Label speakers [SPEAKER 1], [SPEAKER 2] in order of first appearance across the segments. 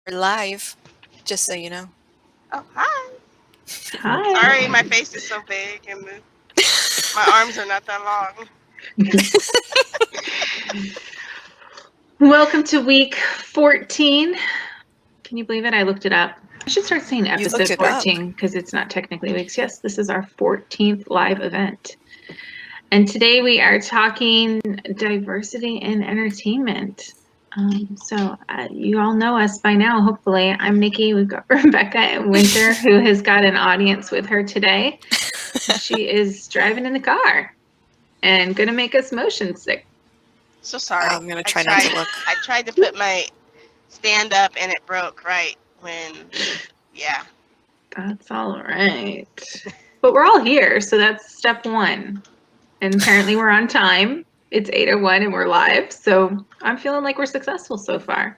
[SPEAKER 1] live, just so you know.
[SPEAKER 2] Oh, hi.
[SPEAKER 3] Hi.
[SPEAKER 2] Sorry, my face is so big and my arms are not that long.
[SPEAKER 3] Welcome to week 14. Can you believe it? I looked it up. I should start saying episode 14 because it's not technically weeks. Yes, this is our 14th live event. And today we are talking diversity in entertainment. So you all know us by now, hopefully. I'm Nikki. We've got Rebecca Winter, who has got an audience with her today. She is driving in the car and going to make us motion sick.
[SPEAKER 2] So sorry.
[SPEAKER 1] I'm going to try not to look.
[SPEAKER 2] I tried to put my stand up and it broke right when, yeah.
[SPEAKER 3] That's all right. But we're all here, so that's step one. And apparently we're on time. It's 8:01 and we're live, so I'm feeling like we're successful so far.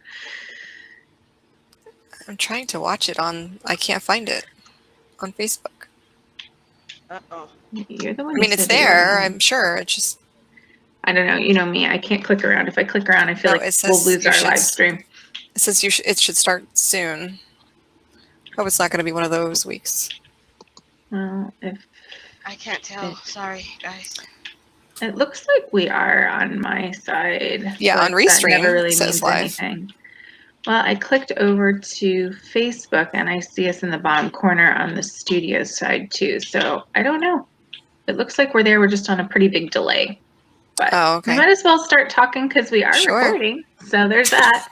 [SPEAKER 1] I'm trying to watch it I can't find it on Facebook.
[SPEAKER 2] Uh-oh.
[SPEAKER 3] You're the one.
[SPEAKER 1] I mean, it's there, I'm sure. It's just...
[SPEAKER 3] I don't know. You know me. I can't click around. If I click around, I feel like we'll lose our live stream.
[SPEAKER 1] It says it should start soon. Hope it's not going to be one of those weeks.
[SPEAKER 3] Well, if
[SPEAKER 2] I can't tell. Sorry, guys.
[SPEAKER 3] It looks like we are on my side.
[SPEAKER 1] Yeah, on Restream,
[SPEAKER 3] never really
[SPEAKER 1] it says
[SPEAKER 3] means
[SPEAKER 1] live.
[SPEAKER 3] Anything. Well, I clicked over to Facebook and I see us in the bottom corner on the studio side too. So I don't know. It looks like we're there. We're just on a pretty big delay. But we might as well start talking because we are recording. So there's that.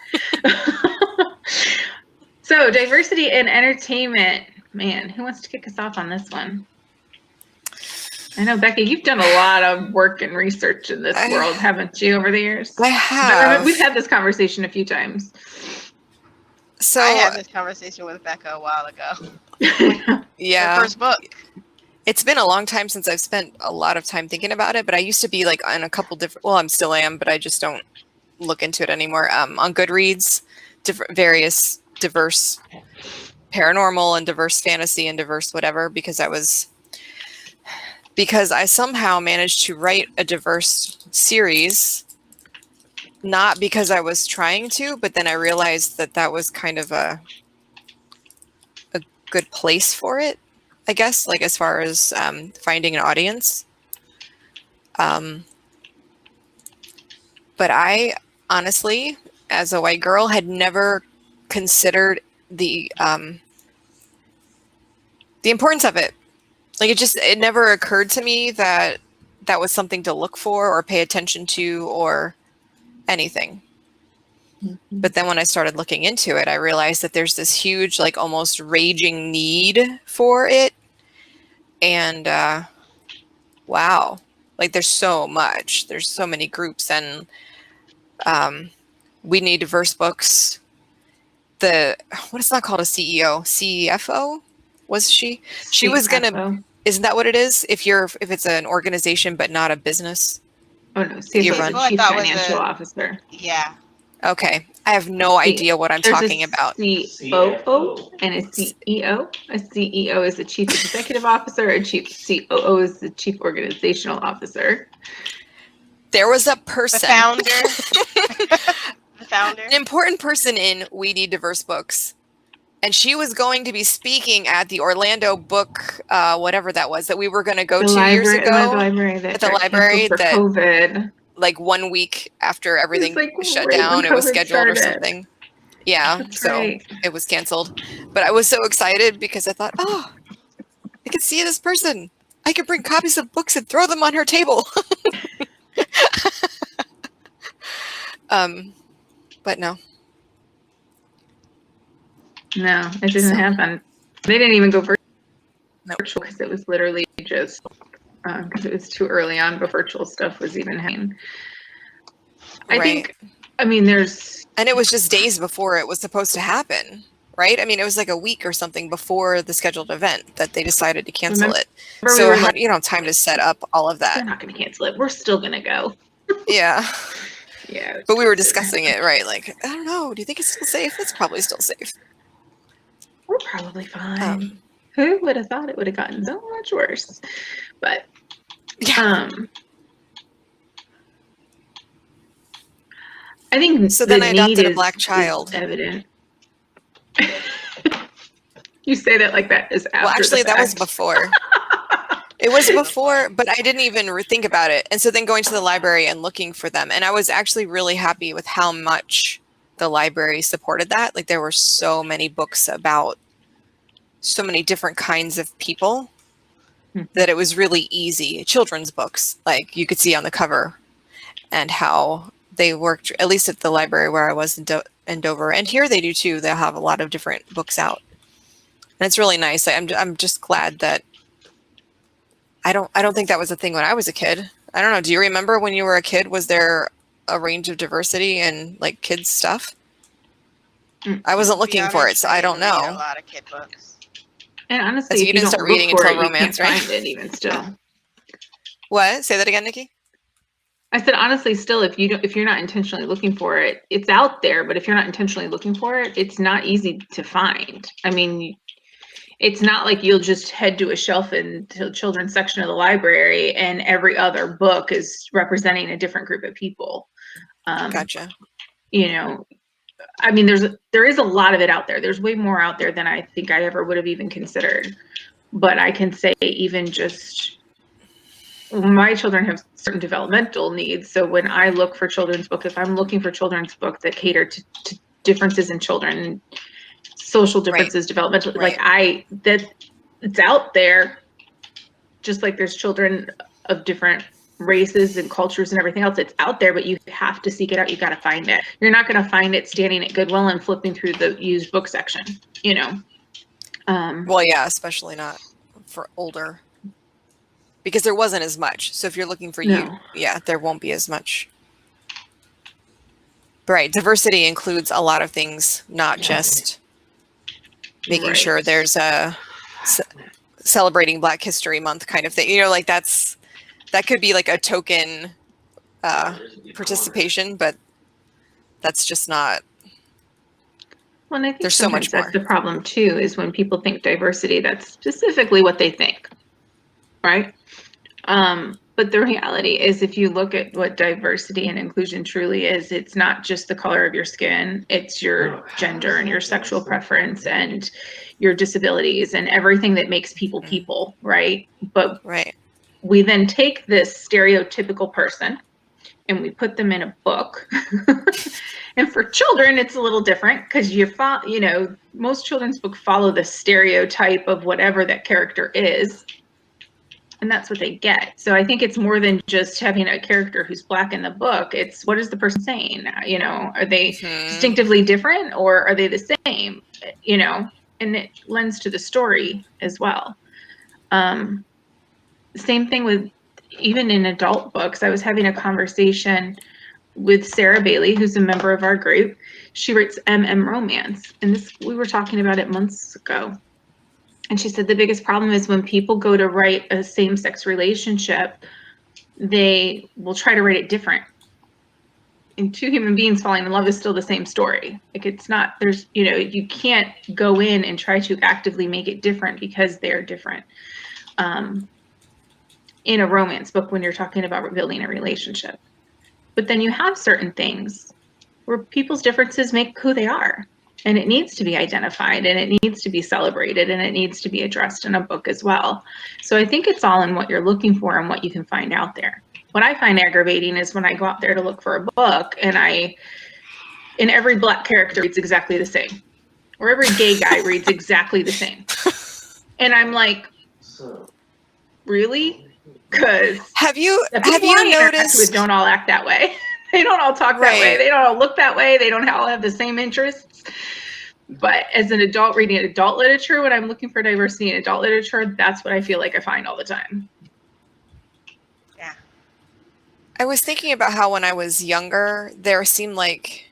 [SPEAKER 3] So diversity in entertainment. Man, who wants to kick us off on this one? I know, Becky, you've done a lot of work and research in this world, haven't you, over the years?
[SPEAKER 1] I have.
[SPEAKER 3] We've had this conversation a few times.
[SPEAKER 1] So
[SPEAKER 2] I had this conversation with Becca a while ago.
[SPEAKER 1] Yeah.
[SPEAKER 2] Her first book.
[SPEAKER 1] It's been a long time since I've spent a lot of time thinking about it, but I used to be like on a couple different, well, I still am, but I just don't look into it anymore. On Goodreads, various diverse paranormal and diverse fantasy and diverse whatever, because I somehow managed to write a diverse series, not because I was trying to, but then I realized that was kind of a good place for it, I guess, like as far as finding an audience. But I honestly, as a white girl, had never considered the importance of it. Like it never occurred to me that was something to look for or pay attention to or anything. Mm-hmm. But then when I started looking into it, I realized that there's this huge, like almost raging need for it. And wow, like there's so much. There's so many groups, and we need diverse books. What is that called? A CEO? CFO? Was she? She was gonna. Isn't that what it is? If it's an organization but not a business.
[SPEAKER 3] Oh no, CFO, Chief Financial Officer.
[SPEAKER 2] Yeah.
[SPEAKER 1] Okay, I have no idea what I'm talking about.
[SPEAKER 3] COO and a CEO. A CEO is the Chief Executive Officer. A Chief COO is the Chief Organizational Officer.
[SPEAKER 1] There was a person.
[SPEAKER 2] The founder. The founder.
[SPEAKER 1] An important person in We Need Diverse Books. And she was going to be speaking at the Orlando book, whatever that was, that we were going to go 2 years ago.
[SPEAKER 3] At the library
[SPEAKER 1] that
[SPEAKER 3] COVID.
[SPEAKER 1] Like 1 week after everything was shut down, it was scheduled or something. Yeah, It was canceled. But I was so excited because I thought, oh, I can see this person. I can bring copies of books and throw them on her table. But no.
[SPEAKER 3] No, it didn't happen. They didn't even go virtual because it was literally just because it was too early on, but virtual stuff was even happening. I think, there's...
[SPEAKER 1] And it was just days before it was supposed to happen, right? I mean, it was like a week or something before the scheduled event that they decided to cancel it. So you don't have time to set up all of that.
[SPEAKER 3] They're not going to cancel it. We're still going to go.
[SPEAKER 1] Yeah.
[SPEAKER 3] Yeah.
[SPEAKER 1] But we were discussing it, right? Like, I don't know. Do you think it's still safe? It's probably still safe.
[SPEAKER 3] We're probably fine. Who would have thought it would have gotten so much worse? But yeah. I think
[SPEAKER 1] so. Then I adopted a black child.
[SPEAKER 3] Evident. You say that like that is after
[SPEAKER 1] Well, actually,
[SPEAKER 3] the
[SPEAKER 1] that was
[SPEAKER 3] fact.
[SPEAKER 1] before. It was before, but I didn't even think about it. And so then going to the library and looking for them. And I was actually really happy with how much the library supported that. Like there were so many books about so many different kinds of people that it was really easy. Children's books, like you could see on the cover, and how they worked, at least at the library where I was in Dover. And here they do too. They'll have a lot of different books out. And it's really nice. I'm just glad that I don't think that was a thing when I was a kid. I don't know. Do you remember when you were a kid? Was there a range of diversity in like kids stuff? I wasn't
[SPEAKER 2] To be
[SPEAKER 1] looking for it,
[SPEAKER 2] honest,
[SPEAKER 1] so I don't
[SPEAKER 2] didn't read
[SPEAKER 1] know.
[SPEAKER 2] a lot of kid books.
[SPEAKER 3] And honestly,
[SPEAKER 1] So
[SPEAKER 3] if
[SPEAKER 1] you didn't
[SPEAKER 3] don't
[SPEAKER 1] start
[SPEAKER 3] look
[SPEAKER 1] reading
[SPEAKER 3] for
[SPEAKER 1] until
[SPEAKER 3] it,
[SPEAKER 1] romance,
[SPEAKER 3] you can't
[SPEAKER 1] right?
[SPEAKER 3] find it even still.
[SPEAKER 1] What? Say that again, Nikki.
[SPEAKER 3] I said honestly, still, if you're not intentionally looking for it, it's out there. But if you're not intentionally looking for it, it's not easy to find. I mean, it's not like you'll just head to a shelf in the children's section of the library and every other book is representing a different group of people.
[SPEAKER 1] Gotcha.
[SPEAKER 3] You know, I mean, there is a lot of it out there. There's way more out there than I think I ever would have even considered. But I can say even just my children have certain developmental needs. So when I look for children's book, if I'm looking for children's book that cater to differences in children, social differences, developmental,
[SPEAKER 1] Right.
[SPEAKER 3] that it's out there, just like there's children of different races and cultures and everything else. It's out there, but you have to seek it out. You got to find it. You're not going to find it standing at Goodwill and flipping through the used book section, you know?
[SPEAKER 1] Well, yeah, especially not for older, because there wasn't as much. So if you're looking for you, yeah, there won't be as much. Right. Diversity includes a lot of things, not just making sure there's a celebrating Black History Month kind of thing. You know, like that could be like a token participation, but that's just not.
[SPEAKER 3] Well, and I think
[SPEAKER 1] there's so much more.
[SPEAKER 3] That's the problem too, is when people think diversity, that's specifically what they think, right? But the reality is, if you look at what diversity and inclusion truly is, it's not just the color of your skin, it's your gender and your sexual preference and your disabilities and everything that makes people people, right? But we then take this stereotypical person and we put them in a book. And for children, it's a little different because most children's books follow the stereotype of whatever that character is. And that's what they get. So I think it's more than just having a character who's Black in the book. It's what is the person saying? You know, are they distinctively different or are they the same? You know, and it lends to the story as well. Same thing with even in adult books. I was having a conversation with Sarah Bailey, who's a member of our group. She writes romance, and we were talking about it months ago. And she said the biggest problem is when people go to write a same-sex relationship, they will try to write it different. And two human beings falling in love is still the same story. Like it's not, you can't go in and try to actively make it different because they're different. In a romance book when you're talking about building a relationship. But then you have certain things where people's differences make who they are. And it needs to be identified and it needs to be celebrated and it needs to be addressed in a book as well. So I think it's all in what you're looking for and what you can find out there. What I find aggravating is when I go out there to look for a book and every Black character reads exactly the same. Or every gay guy reads exactly the same. And I'm like, really? Because
[SPEAKER 1] have you noticed
[SPEAKER 3] don't all act that way. They don't all talk that way. They don't all look that way. They don't all have the same interests. But as an adult reading adult literature, when I'm looking for diversity in adult literature, that's what I feel like I find all the time.
[SPEAKER 2] Yeah.
[SPEAKER 1] I was thinking about how when I was younger, there seemed like,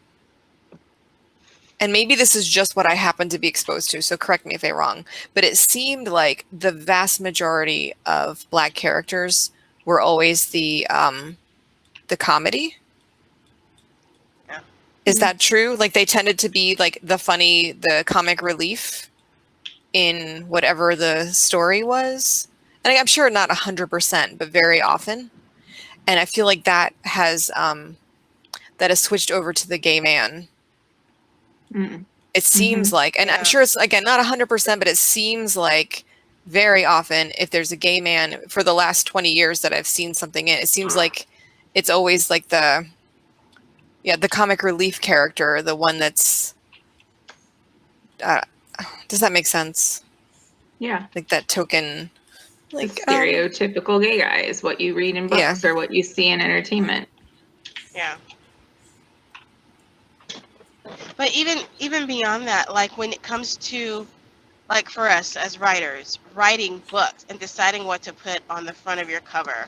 [SPEAKER 1] and maybe this is just what I happened to be exposed to, so correct me if I'm wrong, but it seemed like the vast majority of Black characters were always the comedy.
[SPEAKER 2] Yeah.
[SPEAKER 1] Is that true? Like they tended to be like the comic relief in whatever the story was. And I'm sure not 100%, but very often. And I feel like that has switched over to the gay man. It seems like, and I'm
[SPEAKER 2] Yeah.
[SPEAKER 1] sure it's, again, not 100%, but it seems like very often if there's a gay man for the last 20 years that I've seen something in, it seems like it's always like the comic relief character, the one that's, does that make sense?
[SPEAKER 3] Yeah.
[SPEAKER 1] Like that token, like
[SPEAKER 3] the stereotypical gay guy is what you read in books or what you see in entertainment.
[SPEAKER 2] Yeah. But even beyond that, like when it comes to, like for us as writers, writing books and deciding what to put on the front of your cover,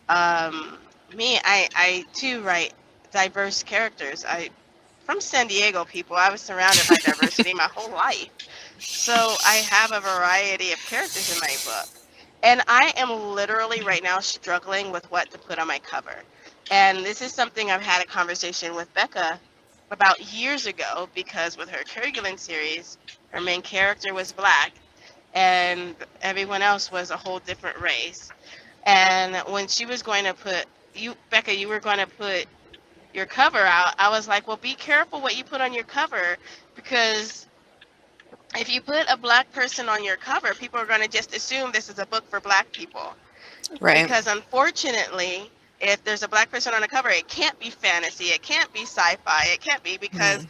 [SPEAKER 2] I too write diverse characters. From San Diego, people, I was surrounded by diversity my whole life. So I have a variety of characters in my book. And I am literally right now struggling with what to put on my cover. And this is something I've had a conversation with Becca about years ago, because with her Kerguelen series, her main character was Black and everyone else was a whole different race. And when she was going to put, Becca, you were going to put your cover out, I was like, well, be careful what you put on your cover, because if you put a Black person on your cover, people are going to just assume this is a book for Black people.
[SPEAKER 1] right.
[SPEAKER 2] Because unfortunately, if there's a Black person on the cover, it can't be fantasy, it can't be sci-fi, it can't be, because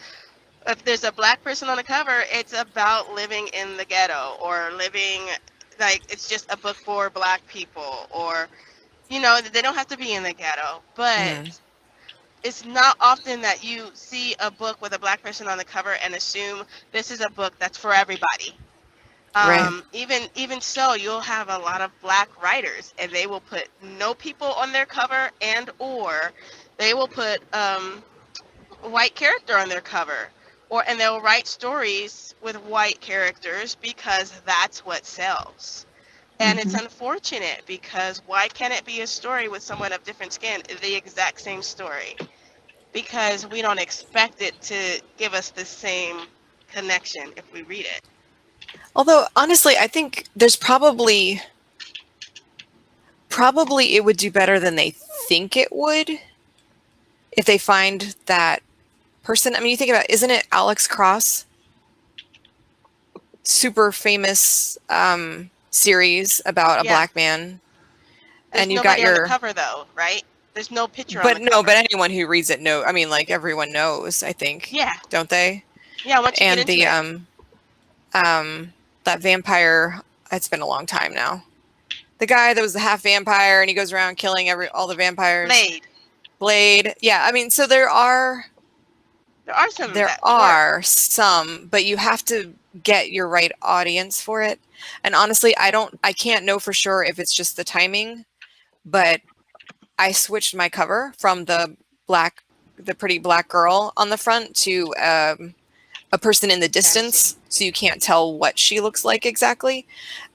[SPEAKER 2] if there's a Black person on the cover, it's about living in the ghetto, or living, like, it's just a book for Black people, or, you know, they don't have to be in the ghetto, but it's not often that you see a book with a Black person on the cover and assume this is a book that's for everybody.
[SPEAKER 1] Right.
[SPEAKER 2] Even so, you'll have a lot of Black writers, and they will put no people on their cover, and or they will put a white character on their cover, and they'll write stories with white characters because that's what sells. And it's unfortunate, because why can't it be a story with someone of different skin, the exact same story? Because we don't expect it to give us the same connection if we read it.
[SPEAKER 1] Although, honestly, I think there's probably it would do better than they think it would if they find that person. I mean, you think about, isn't it Alex Cross? Super famous series about a Black man.
[SPEAKER 2] There's
[SPEAKER 1] and you got your
[SPEAKER 2] on the cover, though, right? There's no picture on the cover.
[SPEAKER 1] But anyone who reads it I mean, like, everyone knows, I think.
[SPEAKER 2] Yeah.
[SPEAKER 1] Don't they?
[SPEAKER 2] Yeah, once you
[SPEAKER 1] and
[SPEAKER 2] get into
[SPEAKER 1] it. That vampire, it's been a long time now. The guy that was the half vampire and he goes around killing all the vampires. Blade. Yeah, I mean, so there are some. There are some, but you have to get your right audience for it. And honestly, I can't know for sure if it's just the timing, but I switched my cover from the pretty Black girl on the front to a person in the distance, so you can't tell what she looks like exactly.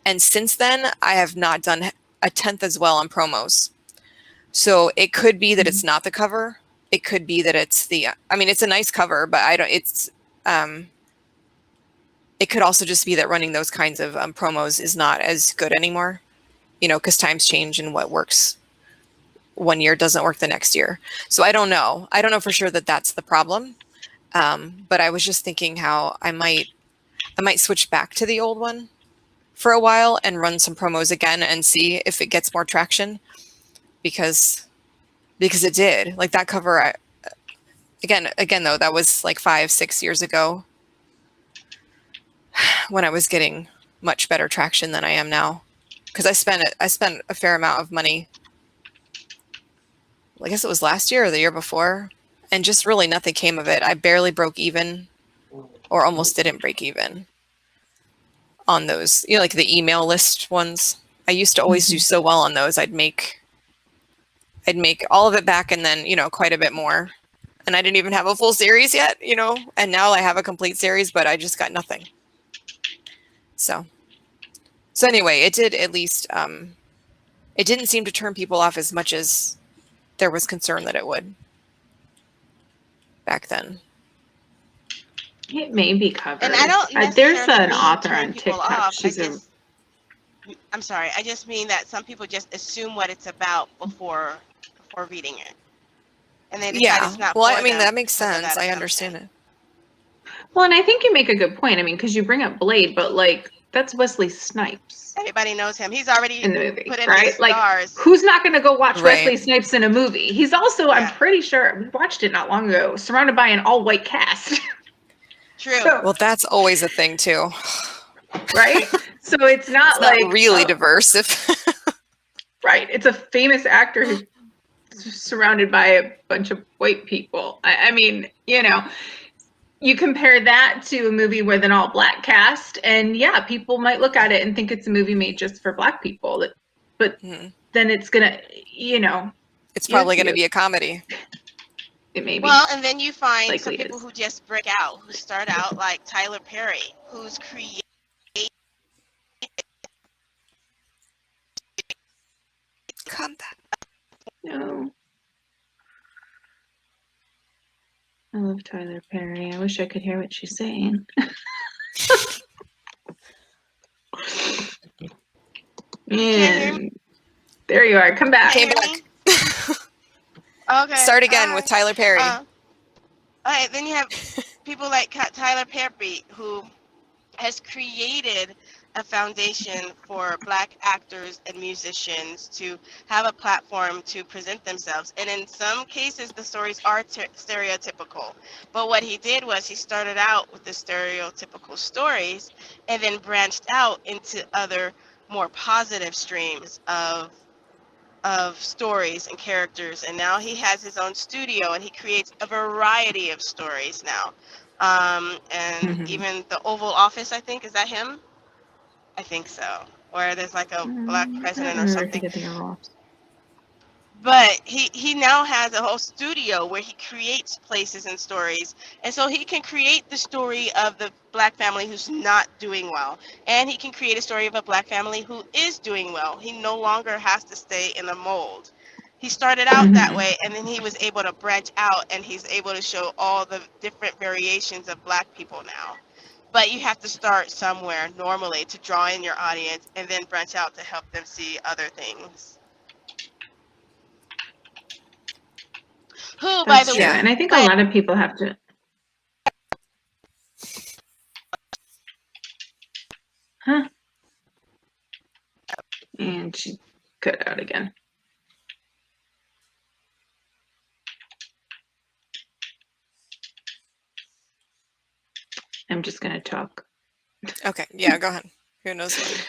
[SPEAKER 1] And since then, I have not done a tenth as well on promos. So it could be that it's not the cover. It could be that it's it's a nice cover, but it could also just be that running those kinds of promos is not as good anymore, because times change and what works one year doesn't work the next year. So I don't know. I don't know for sure that that's the problem. But I was just thinking how I might switch back to the old one for a while and run some promos again and see if it gets more traction, because it did. Like, that cover, again though, that was like 5-6 years ago when I was getting much better traction than I am now, because I spent a fair amount of money. I guess it was last year or the year before, and just really nothing came of it. I barely broke even, or almost didn't break even on those, like the email list ones. I used to always do so well on those. I'd make all of it back and then, quite a bit more. And I didn't even have a full series yet, and now I have a complete series, but I just got nothing. So anyway, it did at least, it didn't seem to turn people off as much as there was concern that it would back then.
[SPEAKER 3] It may be covered.
[SPEAKER 2] And I don't
[SPEAKER 3] there's an author on TikTok.
[SPEAKER 2] I'm sorry. I just mean that some people just assume what it's about before reading it, and they decide it's not.
[SPEAKER 1] Well, I mean, that makes sense. I understand it.
[SPEAKER 3] Well, and I think you make a good point. I mean, because you bring up Blade, but like that's Wesley Snipes
[SPEAKER 2] Everybody knows him. He's already
[SPEAKER 3] in the movie,
[SPEAKER 2] put in
[SPEAKER 3] right?
[SPEAKER 2] his
[SPEAKER 3] Like,
[SPEAKER 2] stars.
[SPEAKER 3] who's not going to go watch
[SPEAKER 1] Right.
[SPEAKER 3] Wesley Snipes in a movie? He's also, I'm
[SPEAKER 2] Yeah.
[SPEAKER 3] pretty sure, we watched it not long ago, surrounded by an all-white cast.
[SPEAKER 2] True.
[SPEAKER 3] So,
[SPEAKER 1] Well, that's always a thing too.
[SPEAKER 3] right? So it's not
[SPEAKER 1] It's
[SPEAKER 3] like
[SPEAKER 1] not really diverse. If
[SPEAKER 3] right. It's a famous actor who's surrounded by a bunch of white people. I mean, you know, you compare that to a movie with an all-black cast, and yeah, people might look at it and think it's a movie made just for black people. But then it's gonna, you know,
[SPEAKER 1] it's probably going to be a comedy.
[SPEAKER 3] it may be.
[SPEAKER 2] Well, and then you find
[SPEAKER 3] Likely
[SPEAKER 2] some people
[SPEAKER 3] is.
[SPEAKER 2] who just break out, who start out like Tyler Perry, who's created.
[SPEAKER 1] Come back.
[SPEAKER 3] No. I love Tyler Perry. I wish I could hear what she's saying. And there you are. Come back.
[SPEAKER 1] Came back.
[SPEAKER 2] Okay.
[SPEAKER 1] Start again with Tyler Perry.
[SPEAKER 2] All right, then you have people like Tyler Perry, who has created a foundation for black actors and musicians to have a platform to present themselves. And in some cases, the stories are stereotypical. But what he did was he started out with the stereotypical stories and then branched out into other more positive streams of stories and characters, and now he has his own studio and he creates a variety of stories now. And even the Oval Office, I think, is that him? I think so. Where there's like a black president or something. But he now has a whole studio where he creates places and stories. And so he can create the story of the black family who's not doing well. And he can create a story of a black family who is doing well. He no longer has to stay in a mold. He started out that way, and then he was able to branch out, and he's able to show all the different variations of black people now. But you have to start somewhere normally to draw in your audience and then branch out to help them see other things. Who, by the way,
[SPEAKER 3] and I think a lot of people have to. Huh? And she cut out again. I'm just going to talk.
[SPEAKER 1] Okay. Yeah, go ahead. Who knows what?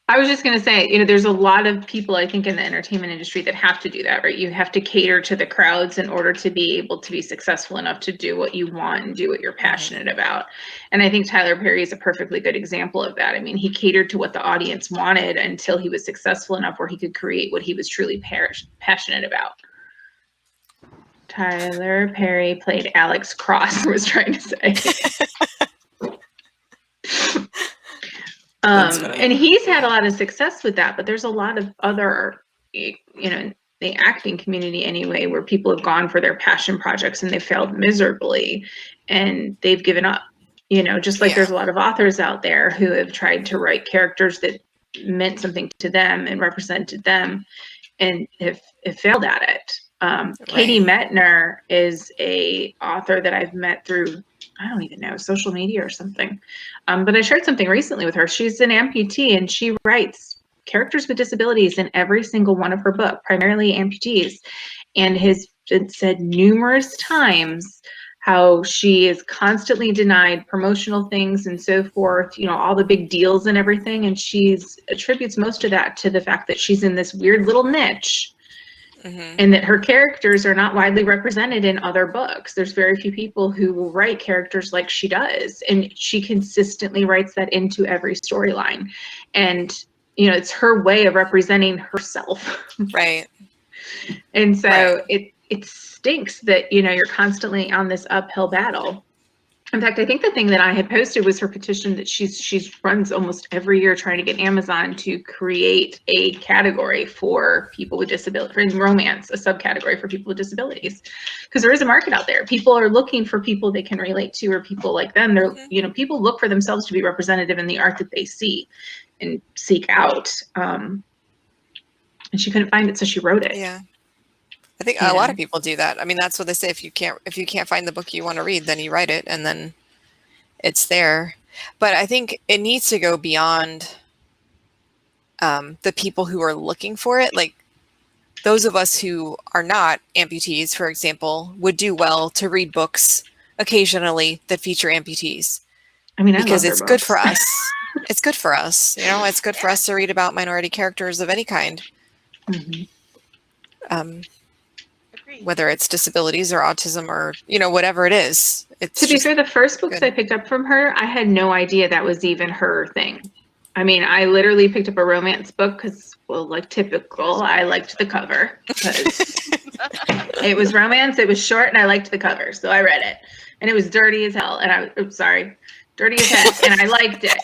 [SPEAKER 3] I was just going to say, you know, there's a lot of people, I think, in the entertainment industry that have to do that, right? You have to cater to the crowds in order to be able to be successful enough to do what you want and do what you're passionate about. And I think Tyler Perry is a perfectly good example of that. I mean, he catered to what the audience wanted until he was successful enough where he could create what he was truly passionate about. Tyler Perry played Alex Cross, I was trying to say. And he's had a lot of success with that, but there's a lot of other, you know, the acting community anyway, where people have gone for their passion projects and they failed miserably and they've given up, you know, just like there's a lot of authors out there who have tried to write characters that meant something to them and represented them and have failed at it. Katie Metner is a author that I've met through, I don't even know, social media or something. But I shared something recently with her. She's an amputee and she writes characters with disabilities in every single one of her books, primarily amputees, and has said numerous times how she is constantly denied promotional things and so forth, you know, all the big deals and everything. And she attributes most of that to the fact that she's in this weird little niche. And that her characters are not widely represented in other books. There's very few people who will write characters like she does. And she consistently writes that into every storyline. And, you know, it's her way of representing herself.
[SPEAKER 1] Right.
[SPEAKER 3] And so it stinks that, you know, you're constantly on this uphill battle. In fact, I think the thing that I had posted was her petition that she runs almost every year trying to get Amazon to create a category for people with disabilities, for romance, a subcategory for people with disabilities, because there is a market out there. People are looking for people they can relate to or people like them. They're, you know, people look for themselves to be representative in the art that they see and seek out. And she couldn't find it, so she wrote it.
[SPEAKER 1] Yeah. I think a lot of people do that. I mean, that's what they say. If you can't find the book you want to read, then you write it, and then it's there. But I think it needs to go beyond the people who are looking for it. Like those of us who are not amputees, for example, would do well to read books occasionally that feature amputees.
[SPEAKER 3] I mean,
[SPEAKER 1] because
[SPEAKER 3] I love
[SPEAKER 1] it's
[SPEAKER 3] their
[SPEAKER 1] good
[SPEAKER 3] books.
[SPEAKER 1] for us. It's good for us. You know, it's good for us to read about minority characters of any kind. Whether it's disabilities or autism or, you know, whatever it is. It's
[SPEAKER 3] to be fair, the first books
[SPEAKER 1] good.
[SPEAKER 3] I picked up from her, I had no idea that was even her thing. I mean, I literally picked up a romance book because, well, like typical, I liked the cover because it was romance, it was short, and I liked the cover, so I read it. And it was dirty as hell, and dirty as heck, and I liked it.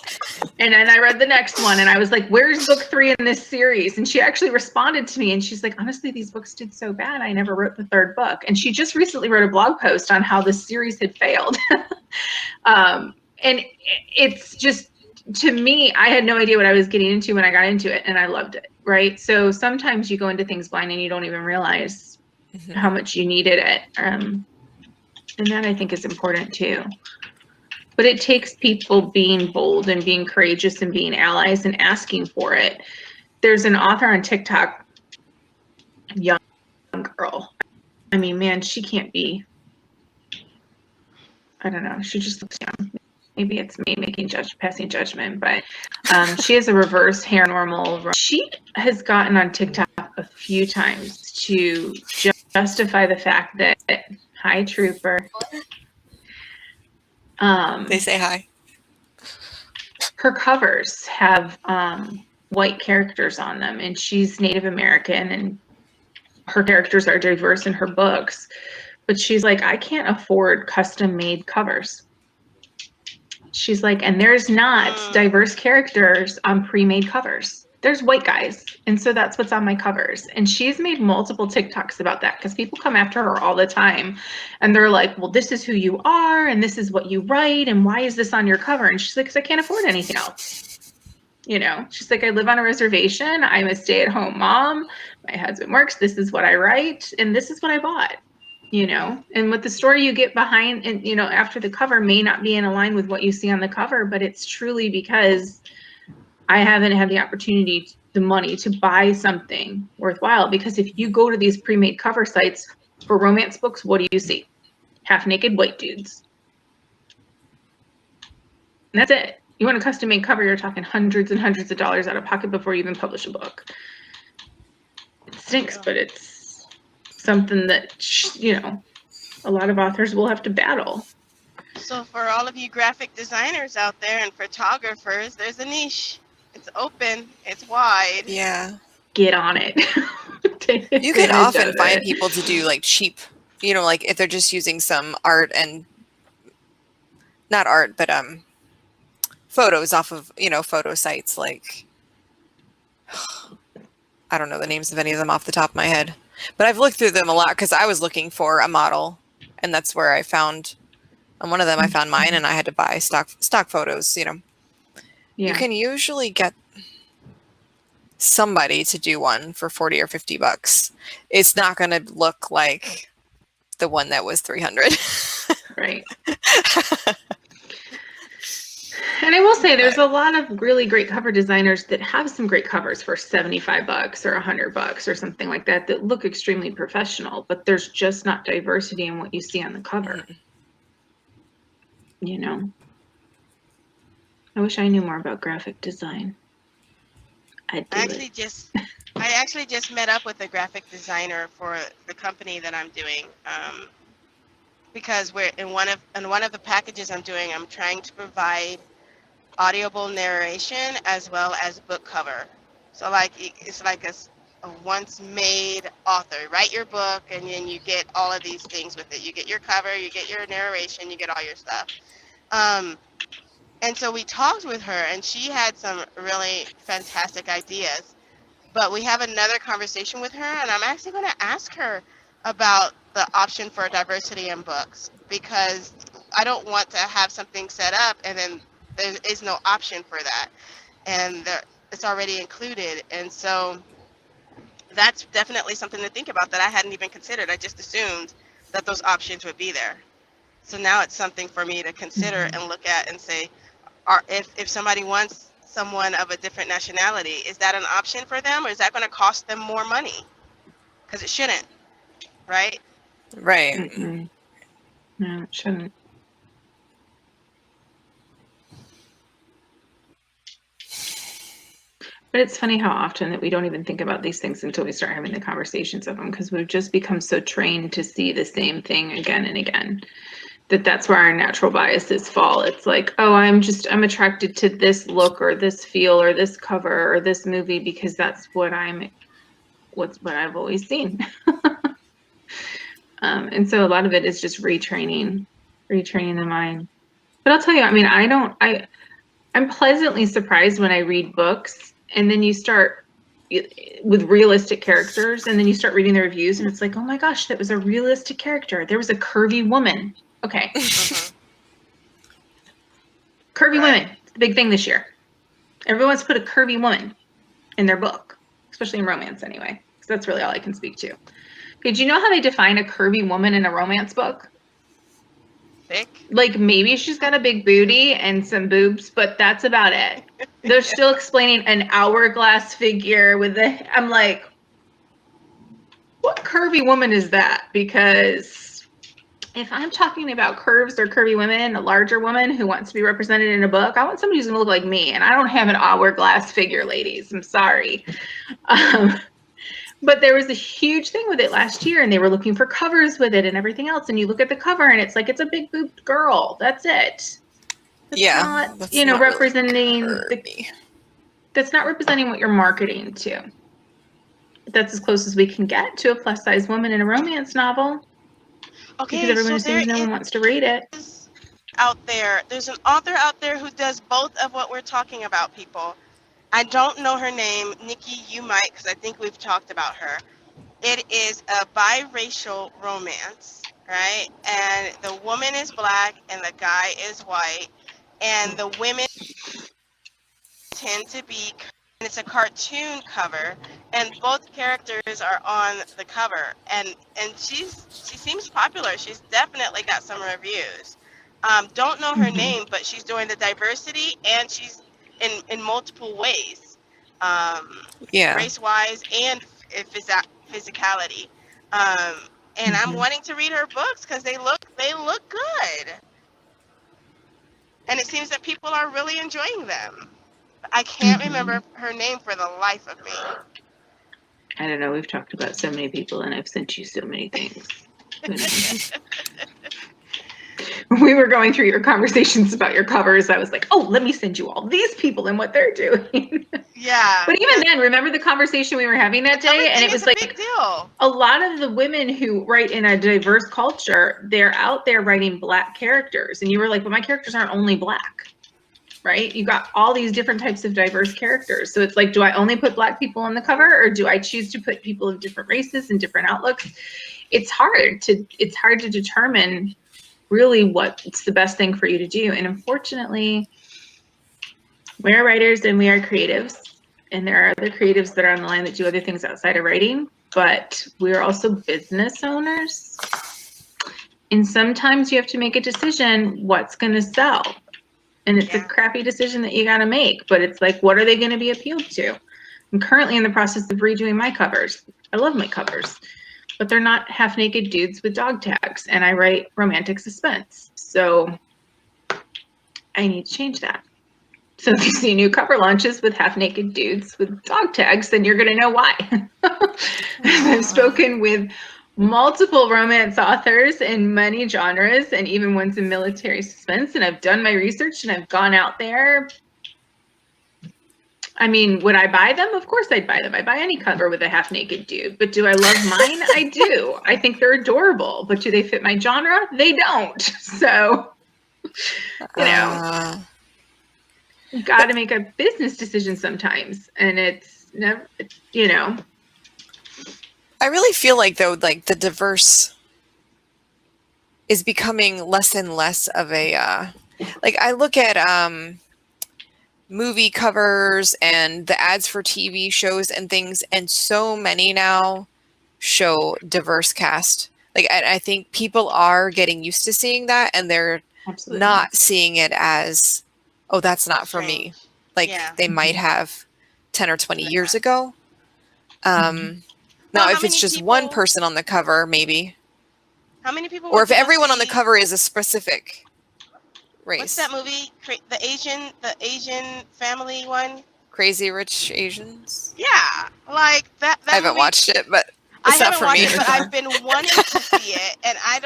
[SPEAKER 3] And then I read the next one, and I was like, where's book 3 in this series? And she actually responded to me, and she's like, honestly, these books did so bad, I never wrote the 3rd book. And she just recently wrote a blog post on how the series had failed. And it's just, to me, I had no idea what I was getting into when I got into it, and I loved it, right? So sometimes you go into things blind and you don't even realize how much you needed it. And that I think is important too. But it takes people being bold and being courageous and being allies and asking for it. There's an author on TikTok, young girl. I mean, man, she can't be, I don't know, she just looks young. Maybe it's me passing judgment, but she has a reverse hair normal. She has gotten on TikTok a few times to justify the fact that, hi, Trooper.
[SPEAKER 1] They say hi.
[SPEAKER 3] Her covers have white characters on them, and she's Native American, and her characters are diverse in her books. But she's like, I can't afford custom-made covers. She's like, and there's not diverse characters on pre-made covers. There's white guys, and so that's what's on my covers. And she's made multiple TikToks about that because people come after her all the time, and they're like, well, this is who you are, and this is what you write, and why is this on your cover? And she's like, because I can't afford anything else. You know, she's like, I live on a reservation. I'm a stay-at-home mom. My husband works. This is what I write, and this is what I bought. You know, and with the story you get behind, and you know, after the cover may not be in line with what you see on the cover, but it's truly because I haven't had the opportunity, the money to buy something worthwhile. Because if you go to these pre-made cover sites for romance books, what do you see? Half-naked white dudes. And that's it. You want a custom-made cover, you're talking hundreds and hundreds of dollars out of pocket before you even publish a book. It stinks, but it's something that, you know, a lot of authors will have to battle.
[SPEAKER 2] So for all of you graphic designers out there and photographers, there's a niche. It's open. It's wide.
[SPEAKER 1] Yeah.
[SPEAKER 3] Get on it.
[SPEAKER 1] You can often find people to do like cheap, you know, like if they're just using some art and not art, but photos off of, you know, photo sites. Like, I don't know the names of any of them off the top of my head. But I've looked through them a lot because I was looking for a model, and that's where I found, on one of them I found mine, and I had to buy stock photos, you know. Yeah. You can usually get somebody to do one for $40 or $50. It's not going to look like the one that was $300.
[SPEAKER 3] Right. And I will say there's a lot of really great cover designers that have some great covers for $75 or $100 or something like that that look extremely professional, but there's just not diversity in what you see on the cover. You know, I wish I knew more about graphic design. I actually
[SPEAKER 2] just met up with a graphic designer for the company that I'm doing. Because we're in one of the packages I'm doing, I'm trying to provide audible narration as well as book cover. So like it's like a once made author. Write your book and then you get all of these things with it. You get your cover, you get your narration, you get all your stuff. And so we talked with her and she had some really fantastic ideas. But we have another conversation with her and I'm actually going to ask her about the option for diversity in books, because I don't want to have something set up and then there is no option for that, and it's already included. And so that's definitely something to think about that I hadn't even considered. I just assumed that those options would be there. So now it's something for me to consider and look at and say, if somebody wants someone of a different nationality, is that an option for them, or is that going to cost them more money? Because it shouldn't, right?
[SPEAKER 1] Right.
[SPEAKER 3] Mm-mm. No, it shouldn't. But it's funny how often that we don't even think about these things until we start having the conversations of them, because we've just become so trained to see the same thing again and again, that's where our natural biases fall. It's like, oh, I'm attracted to this look or this feel or this cover or this movie because that's what I've always seen. And so a lot of it is just retraining the mind. But I'll tell you, I mean, I'm pleasantly surprised when I read books and then you start with realistic characters and then you start reading the reviews and it's like, oh my gosh, that was a realistic character. There was a curvy woman. Okay. Curvy women, it's the big thing this year. Everyone's put a curvy woman in their book, especially in romance anyway, because that's really all I can speak to. Okay, do you know how they define a curvy woman in a romance book?
[SPEAKER 2] Thick?
[SPEAKER 3] Like maybe she's got a big booty and some boobs, but that's about it. They're still explaining an hourglass figure with I'm like, what curvy woman is that? Because if I'm talking about curves or curvy women, a larger woman who wants to be represented in a book, I want somebody who's gonna look like me, and I don't have an hourglass figure, ladies. I'm sorry. But there was a huge thing with it last year, and they were looking for covers with it and everything else. And you look at the cover, and it's like it's a big boobed girl. That's it. That's not, representing
[SPEAKER 1] really
[SPEAKER 3] that's not representing what you're marketing to. That's as close as we can get to a plus size woman in a romance novel.
[SPEAKER 2] Okay,
[SPEAKER 3] because everyone assumes no one wants to read it.
[SPEAKER 2] There's an author out there who does both of what we're talking about, people. I don't know her name. Nikki, you might, because I think we've talked about her. It is a biracial romance, right? And the woman is black and the guy is white. And the women tend to be, and it's a cartoon cover, and both characters are on the cover. And she seems popular. She's definitely got some reviews. Don't know her name, but she's doing the diversity, and she's in multiple ways, race-wise and physicality. And I'm wanting to read her books because they look good, and it seems that people are really enjoying them. I can't remember her name for the life of me.
[SPEAKER 3] I don't know. We've talked about so many people, and I've sent you so many things. We were going through your conversations about your covers. I was like, oh, let me send you all these people and what they're doing.
[SPEAKER 2] Yeah.
[SPEAKER 3] But even then, remember the conversation we were having that day? And it was like
[SPEAKER 2] big deal.
[SPEAKER 3] A lot of the women who write in a diverse culture, they're out there writing black characters. And you were like, but my characters aren't only black, right? You got all these different types of diverse characters. So it's like, do I only put black people on the cover, or do I choose to put people of different races and different outlooks? It's hard to determine really what's the best thing for you to do. And unfortunately, we are writers and we are creatives, and there are other creatives that are on the line that do other things outside of writing, but we're also business owners. And sometimes you have to make a decision what's going to sell. And it's a crappy decision that you got to make, but it's like, what are they going to be appealed to? I'm currently in the process of redoing my covers. I love my covers, but they're not half-naked dudes with dog tags, and I write romantic suspense. So I need to change that. So if you see new cover launches with half-naked dudes with dog tags, then you're going to know why. I've spoken with multiple romance authors in many genres, and even ones in military suspense, and I've done my research and I've gone out there. I mean, would I buy them? Of course I'd buy them. I buy any cover with a half-naked dude. But do I love mine? I do. I think they're adorable. But do they fit my genre? They don't. So, you know, you got to make a business decision sometimes. And it's never, you know.
[SPEAKER 1] I really feel like, though, like the diverse is becoming less and less of a, like I look at movie covers and the ads for TV shows and things, and so many now show diverse cast. Like, I think people are getting used to seeing that, and they're
[SPEAKER 3] Absolutely.
[SPEAKER 1] not seeing it as, oh, that's not for me.
[SPEAKER 2] Strange.
[SPEAKER 1] Like
[SPEAKER 2] Yeah.
[SPEAKER 1] they might have 10 or 20 years
[SPEAKER 2] Yeah.
[SPEAKER 1] ago. Now,
[SPEAKER 2] Well, how
[SPEAKER 1] if it's
[SPEAKER 2] many
[SPEAKER 1] just one
[SPEAKER 2] people-
[SPEAKER 1] person on the cover, maybe.
[SPEAKER 2] How many people
[SPEAKER 1] Or
[SPEAKER 2] went
[SPEAKER 1] if
[SPEAKER 2] to go
[SPEAKER 1] everyone on the
[SPEAKER 2] see-
[SPEAKER 1] cover is a specific race.
[SPEAKER 2] What's that movie? The Asian family one?
[SPEAKER 1] Crazy Rich Asians?
[SPEAKER 2] Yeah, like that
[SPEAKER 1] I haven't
[SPEAKER 2] movie.
[SPEAKER 1] watched it, but
[SPEAKER 2] I
[SPEAKER 1] it's not
[SPEAKER 2] haven't
[SPEAKER 1] for
[SPEAKER 2] watched
[SPEAKER 1] me.
[SPEAKER 2] it, but I've been wanting to see it, and I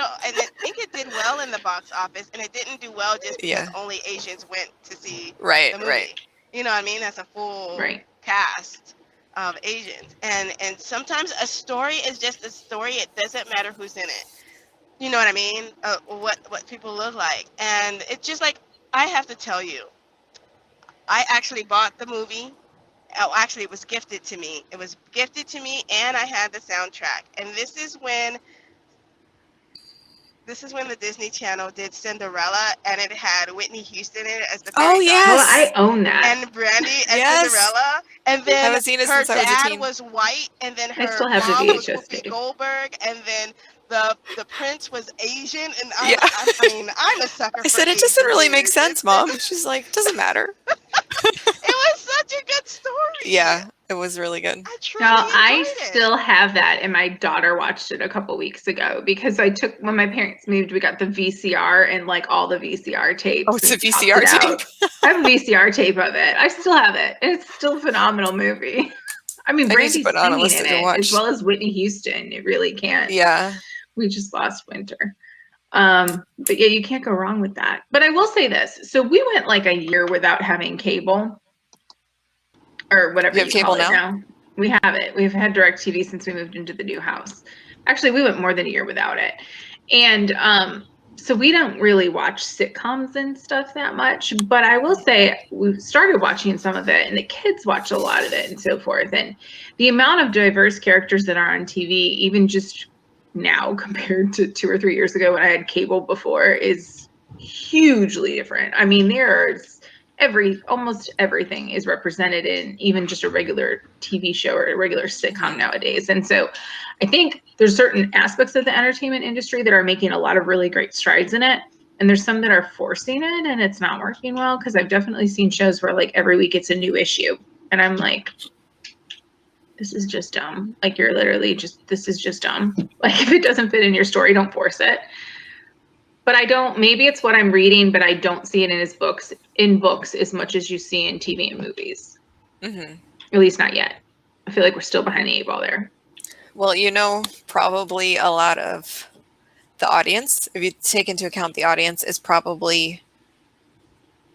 [SPEAKER 2] think it did well in the box office, and it didn't do well just because
[SPEAKER 1] Yeah.
[SPEAKER 2] only Asians went to see
[SPEAKER 1] Right,
[SPEAKER 2] the movie.
[SPEAKER 1] right.
[SPEAKER 2] You know what I mean? That's a full cast of Asians, and sometimes a story is just a story. It doesn't matter who's in it. You know what I mean? What people look like, and it's just like, I have to tell you, I actually bought the movie. Oh, actually, it was gifted to me. It was gifted to me, and I had the soundtrack. And this is when the Disney Channel did Cinderella, and it had Whitney Houston in it as the fairy
[SPEAKER 1] Oh,
[SPEAKER 2] godmother,
[SPEAKER 1] yes.
[SPEAKER 3] I own that.
[SPEAKER 2] and Brandy as
[SPEAKER 1] Yes.
[SPEAKER 2] Cinderella. And
[SPEAKER 1] I
[SPEAKER 2] then
[SPEAKER 1] haven't seen it
[SPEAKER 2] her
[SPEAKER 1] since I was a
[SPEAKER 2] dad
[SPEAKER 1] teen.
[SPEAKER 2] was white, and then
[SPEAKER 3] I
[SPEAKER 2] her
[SPEAKER 3] still have the
[SPEAKER 2] mom was
[SPEAKER 3] VHS
[SPEAKER 2] Whoopi
[SPEAKER 3] tape.
[SPEAKER 2] Goldberg, and then the prince was Asian. And
[SPEAKER 1] Yeah.
[SPEAKER 2] I mean, I'm a sucker.
[SPEAKER 1] I said, it doesn't really make sense, Mom. She's like, doesn't matter.
[SPEAKER 2] It was such a good story.
[SPEAKER 1] Yeah, it was really good.
[SPEAKER 2] I truly
[SPEAKER 3] Now, I
[SPEAKER 2] enjoyed it.
[SPEAKER 3] still have that, and my daughter watched it a couple weeks ago because when my parents moved, we got the VCR and like all the VCR tapes.
[SPEAKER 1] Oh, it's a
[SPEAKER 3] and swapped
[SPEAKER 1] VCR
[SPEAKER 3] it out.
[SPEAKER 1] tape.
[SPEAKER 3] I have a VCR tape of it. I still have it. It's still a phenomenal movie. I mean,
[SPEAKER 1] I need to
[SPEAKER 3] Brandy's
[SPEAKER 1] put it on a
[SPEAKER 3] singing
[SPEAKER 1] list
[SPEAKER 3] in
[SPEAKER 1] to
[SPEAKER 3] it,
[SPEAKER 1] watch.
[SPEAKER 3] as well as Whitney Houston. It really can't.
[SPEAKER 1] Yeah.
[SPEAKER 3] We just lost Winter. But yeah, you can't go wrong with that. But I will say this. So we went like a year without having cable or whatever
[SPEAKER 1] You have cable
[SPEAKER 3] call it
[SPEAKER 1] now?
[SPEAKER 3] We have it. We've had DirecTV since we moved into the new house. Actually, we went more than a year without it. And so we don't really watch sitcoms and stuff that much. But I will say we started watching some of it, and the kids watch a lot of it and so forth. And the amount of diverse characters that are on TV, even just now compared to 2 or 3 years ago when I had cable before, is hugely different. I mean, there's almost everything is represented in even just a regular TV show or a regular sitcom nowadays. And so I think there's certain aspects of the entertainment industry that are making a lot of really great strides in it. And there's some that are forcing it and it's not working well, because I've definitely seen shows where like every week it's a new issue. And I'm like, this is just dumb. Like, you're literally this is just dumb. Like, if it doesn't fit in your story, don't force it. But maybe it's what I'm reading, but I don't see it in books as much as you see in TV and movies.
[SPEAKER 1] Mm-hmm.
[SPEAKER 3] At least not yet. I feel like we're still behind the 8 ball there.
[SPEAKER 1] Well, probably a lot of the audience, if you take into account the audience, is probably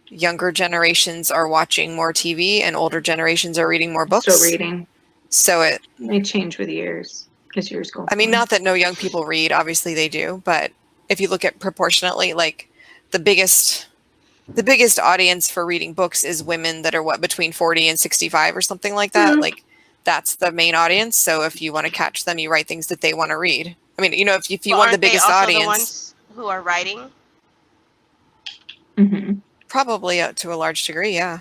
[SPEAKER 1] younger generations are watching more TV and older generations are reading more books.
[SPEAKER 3] Still reading.
[SPEAKER 1] So it
[SPEAKER 3] may change with years as years go on.
[SPEAKER 1] I mean, not that no young people read, obviously they do, but if you look at proportionately, like the biggest audience for reading books is women that are between 40 and 65 or something like that.
[SPEAKER 3] Mm-hmm.
[SPEAKER 1] Like, that's the main audience. So if you want to catch them, you write things that they want to read. I mean, if you want the biggest audience,
[SPEAKER 2] the ones who are writing,
[SPEAKER 3] Mm-hmm.
[SPEAKER 1] probably to a large degree, yeah.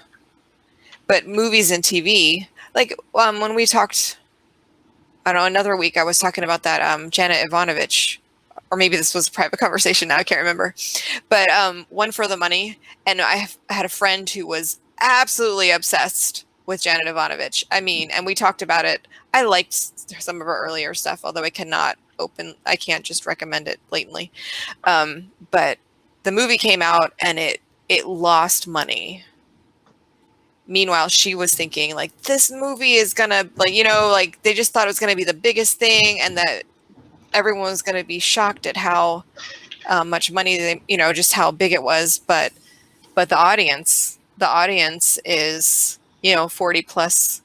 [SPEAKER 1] But movies and TV, like when we talked, I don't know, another week, I was talking about that Janet Ivanovich, or maybe this was a private conversation now, I can't remember. But One for the Money, and I had a friend who was absolutely obsessed with Janet Ivanovich. I mean, and we talked about it. I liked some of her earlier stuff, although I can't just recommend it blatantly. But the movie came out and it lost money. Meanwhile, she was thinking like, this movie is gonna they just thought it was gonna be the biggest thing, and that everyone was gonna be shocked at how much money they, just how big it was. But the audience is 40 plus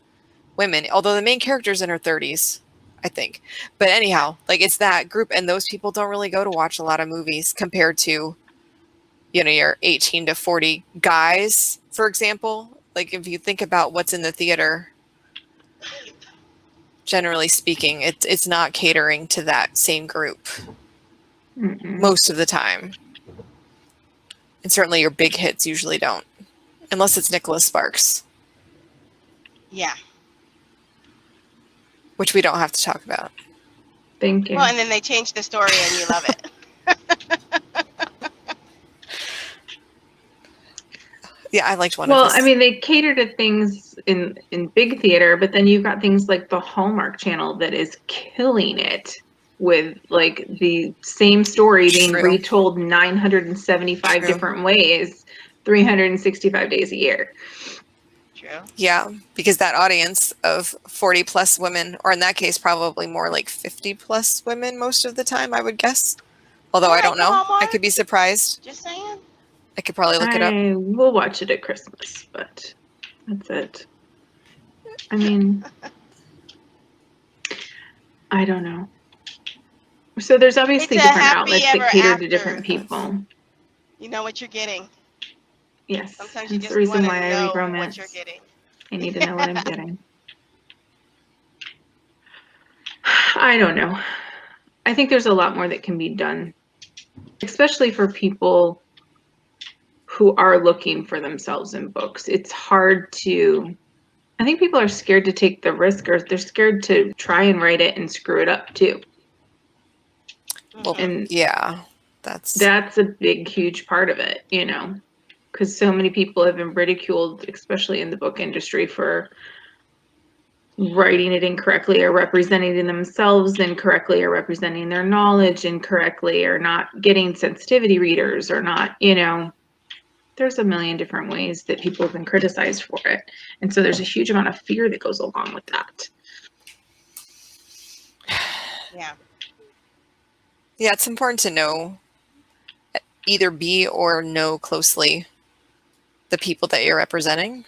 [SPEAKER 1] women, although the main character's in her 30s, I think. But anyhow, like, it's that group, and those people don't really go to watch a lot of movies compared to your 18 to 40 guys, for example. Like, if you think about what's in the theater, generally speaking, it's not catering to that same group.
[SPEAKER 3] Mm-mm.
[SPEAKER 1] Most of the time. And certainly your big hits usually don't, unless it's Nicholas Sparks.
[SPEAKER 2] Yeah.
[SPEAKER 1] Which we don't have to talk about.
[SPEAKER 3] Thank you.
[SPEAKER 2] Well, and then they change the story and you love it.
[SPEAKER 1] Yeah, I liked one
[SPEAKER 3] Well,
[SPEAKER 1] of his.
[SPEAKER 3] I mean, they cater to things in big theater, but then you've got things like the Hallmark Channel that is killing it with like the same story being
[SPEAKER 1] True.
[SPEAKER 3] retold 975
[SPEAKER 1] True.
[SPEAKER 3] different ways, 365 days a year.
[SPEAKER 2] True.
[SPEAKER 1] Yeah, because that audience of 40 plus women, or in that case, probably more like 50 plus women most of the time, I would guess. Although I don't
[SPEAKER 2] the
[SPEAKER 1] know. I
[SPEAKER 2] Hallmark.
[SPEAKER 1] could be surprised.
[SPEAKER 2] Just saying.
[SPEAKER 1] I could probably look it up.
[SPEAKER 3] I will watch it at Christmas, but that's it. I mean, I don't know. So there's obviously
[SPEAKER 2] It's a
[SPEAKER 3] different
[SPEAKER 2] happy
[SPEAKER 3] outlets
[SPEAKER 2] ever
[SPEAKER 3] that cater
[SPEAKER 2] after.
[SPEAKER 3] to different people.
[SPEAKER 2] You know what you're getting.
[SPEAKER 3] Yes,
[SPEAKER 2] Sometimes you
[SPEAKER 3] that's
[SPEAKER 2] just
[SPEAKER 3] the reason
[SPEAKER 2] want
[SPEAKER 3] why
[SPEAKER 2] to
[SPEAKER 3] I
[SPEAKER 2] know
[SPEAKER 3] read
[SPEAKER 2] what
[SPEAKER 3] romance.
[SPEAKER 2] you're getting.
[SPEAKER 3] I need to know what I'm getting. I don't know. I think there's a lot more that can be done, especially for people who are looking for themselves in books. It's hard to, I think people are scared to take the risk, or they're scared to try and write it and screw it up too.
[SPEAKER 1] Well,
[SPEAKER 3] And
[SPEAKER 1] yeah, that's
[SPEAKER 3] a big, huge part of it, you know, because so many people have been ridiculed, especially in the book industry, for writing it incorrectly or representing themselves incorrectly or representing their knowledge incorrectly or not getting sensitivity readers or not, you know, there's a million different ways that people have been criticized for it. And so there's a huge amount of fear that goes along with that.
[SPEAKER 2] Yeah.
[SPEAKER 1] Yeah, it's important to know, either be or know closely the people that you're representing,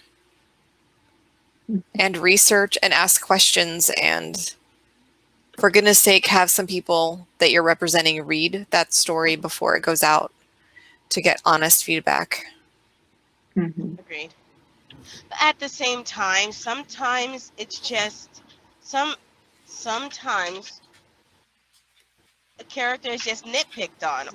[SPEAKER 1] and research and ask questions, and for goodness sake, have some people that you're representing read that story before it goes out to get honest feedback.
[SPEAKER 3] Mm-hmm.
[SPEAKER 2] Agreed. But at the same time, sometimes it's just sometimes a character is just nitpicked on,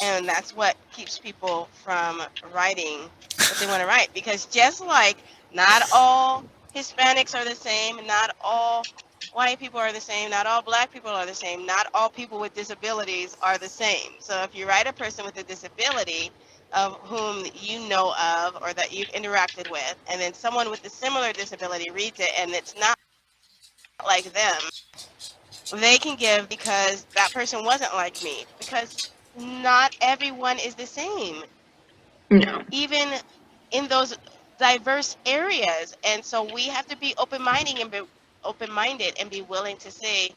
[SPEAKER 2] and that's what keeps people from writing what they want to write. Because just like not all Hispanics are the same, not all white people are the same, not all black people are the same, not all people with disabilities are the same. So if you write a person with a disability of whom you know of or that you've interacted with, and then someone with a similar disability reads it and it's not like them, they can give because that person wasn't like me, because not everyone is the same.
[SPEAKER 3] No.
[SPEAKER 2] Even in those diverse areas. And so we have to be open-minded and be willing to say,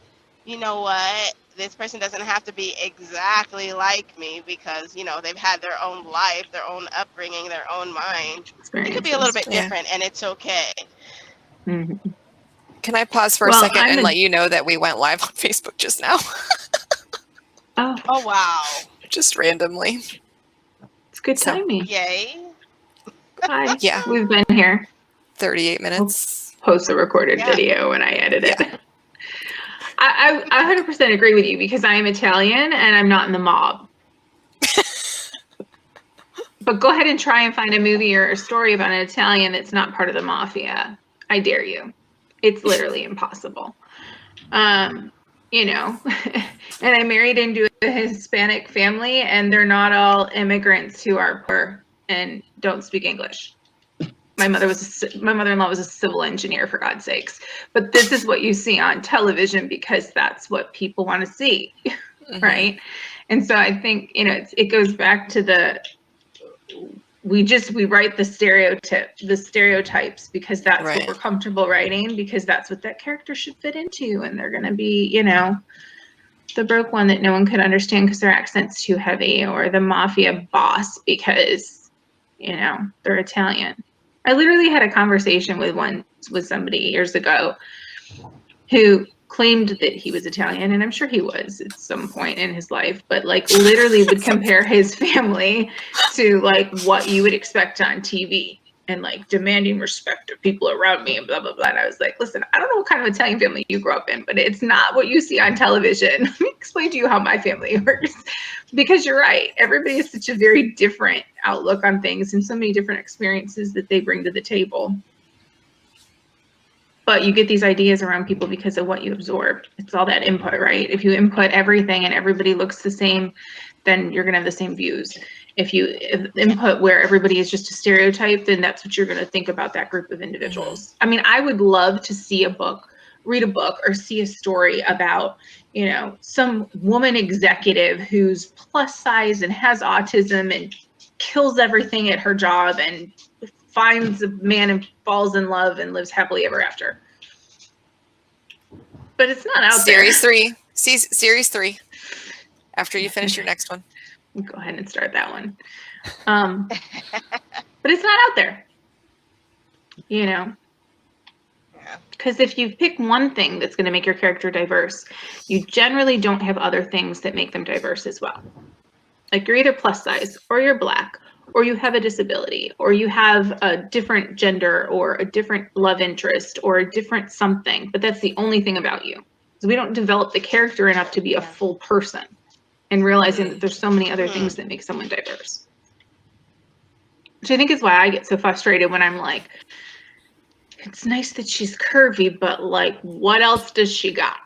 [SPEAKER 2] you know what, this person doesn't have to be exactly like me because, you know, they've had their own life, their own upbringing, their own mind. It could be a little bit different, and it's okay.
[SPEAKER 3] Mm-hmm.
[SPEAKER 1] Can I pause for a second and let you know that we went live on Facebook just now?
[SPEAKER 2] Oh, wow.
[SPEAKER 1] Just randomly.
[SPEAKER 3] It's good timing.
[SPEAKER 2] Yay.
[SPEAKER 3] Hi.
[SPEAKER 1] Yeah.
[SPEAKER 3] We've been here.
[SPEAKER 1] 38 minutes.
[SPEAKER 3] We'll post a recorded video when I edit it.
[SPEAKER 1] Yeah.
[SPEAKER 3] I 100% agree with you because I am Italian and I'm not in the mob. But go ahead and try and find a movie or a story about an Italian that's not part of the mafia. I dare you. It's literally impossible. You know, and I married into a Hispanic family, and they're not all immigrants who are poor and don't speak English. My mother-in-law was a civil engineer, for God's sakes. But this is what you see on television because that's what people want to see, right? And so I think, you know, it goes back to we write the stereotypes because that's what we're comfortable writing, because that's what that character should fit into, and they're going to be, you know, the broke one that no one could understand because their accent's too heavy, or the mafia boss because, you know, they're Italian. I literally had a conversation with somebody years ago who claimed that he was Italian, and I'm sure he was at some point in his life, but like literally would compare his family to like what you would expect on TV and like demanding respect of people around me and blah, blah, blah. And I was like, listen, I don't know what kind of Italian family you grew up in, but it's not what you see on television. Let me explain to you how my family works, because you're right. Everybody has such a very different outlook on things and so many different experiences that they bring to the table. but you get these ideas around people because of what you absorb. It's all that input, right? If you input everything and everybody looks the same, then you're going to have the same views. If you input where everybody is just a stereotype, then that's what you're going to think about that group of individuals. I mean, I would love to see read a book or see a story about, you know, some woman executive who's plus size and has autism and kills everything at her job and finds a man and falls in love and lives happily ever after. But it's not out
[SPEAKER 1] Series
[SPEAKER 3] there.
[SPEAKER 1] 3. Series 3. After you finish your next one.
[SPEAKER 3] Go ahead and start that one. But it's not out there. You know? Because if you pick one thing that's going to make your character diverse, you generally don't have other things that make them diverse as well. Like you're either plus size or you're Black, or you have a disability, or you have a different gender, or a different love interest, or a different something, but that's the only thing about you. So we don't develop the character enough to be a full person, and realizing that there's so many other things that make someone diverse. Which I think is why I get so frustrated when I'm like, it's nice that she's curvy, but like, what else does she got?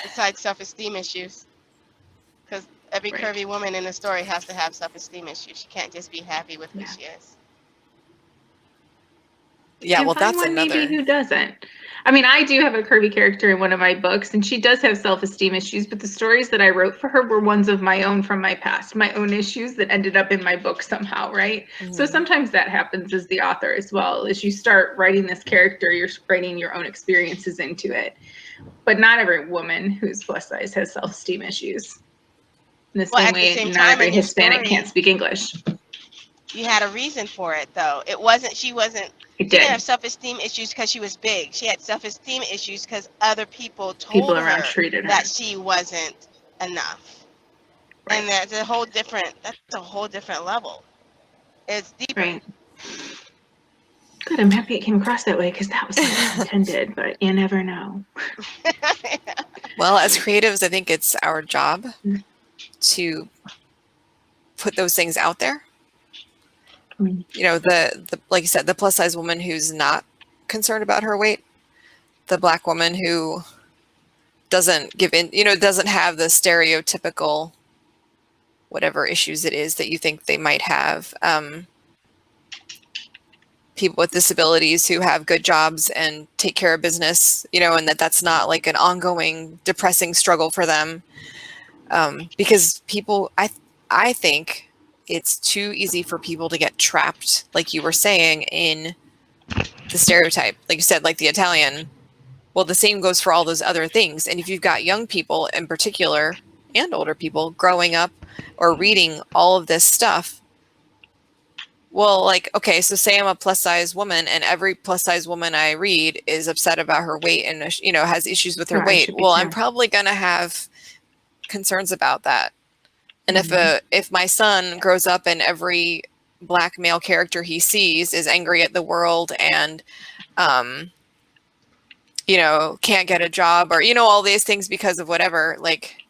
[SPEAKER 2] Besides self-esteem issues, because every curvy woman in the story has to have self-esteem issues. She can't just be happy with who she is.
[SPEAKER 1] Yeah, well, that's another.
[SPEAKER 3] Maybe who doesn't. I mean, I do have a curvy character in one of my books, and she does have self-esteem issues, but the stories that I wrote for her were ones of my own from my past, my own issues that ended up in my book somehow, right? Mm-hmm. So sometimes that happens as the author as well. As you start writing this character, you're writing your own experiences into it. But not every woman who's plus size has self-esteem issues. In the same way, not every Hispanic can't speak English.
[SPEAKER 2] You had a reason for it, though. She didn't have self-esteem issues because she was big. She had self-esteem issues because other people told her that she wasn't enough. Right. And that's a whole different level. It's deeper.
[SPEAKER 3] Right. Good, I'm happy it came across that way because that was not intended, but you never know.
[SPEAKER 1] Well, as creatives, I think it's our job to put those things out there. You know, the like you said, the plus size woman who's not concerned about her weight, the Black woman who doesn't give in, you know, doesn't have the stereotypical whatever issues it is that you think they might have. People with disabilities who have good jobs and take care of business, you know, and that's not like an ongoing depressing struggle for them. Because people, I think it's too easy for people to get trapped, like you were saying, in the stereotype. Like you said, like the Italian. Well, the same goes for all those other things. And if you've got young people in particular and older people growing up or reading all of this stuff, well, like, okay, so say I'm a plus size woman and every plus size woman I read is upset about her weight and, you know, has issues with her weight. Well, I'm probably going to have concerns about that. And if my son grows up and every Black male character he sees is angry at the world and, you know, can't get a job or, you know, all these things because of whatever, like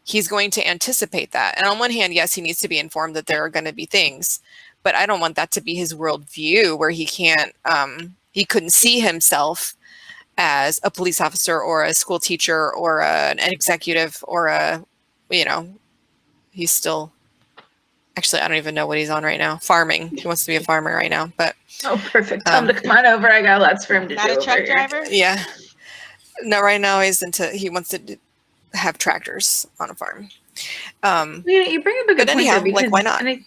[SPEAKER 1] he's going to anticipate that. And on one hand, yes, he needs to be informed that there are going to be things, but I don't want that to be his worldview where he can't, he couldn't see himself as a police officer or a school teacher or an executive or a, you know, he's still, actually, I don't even know what he's on right now. Farming. He wants to be a farmer right now, but.
[SPEAKER 3] Oh, perfect. Tell him to come on over. I got lots for him to do.
[SPEAKER 2] Not a truck driver?
[SPEAKER 1] Yeah. No, right now he wants to have tractors on a farm.
[SPEAKER 3] You bring up a good point
[SPEAKER 1] anyhow,
[SPEAKER 3] there because,
[SPEAKER 1] like, why not?
[SPEAKER 3] And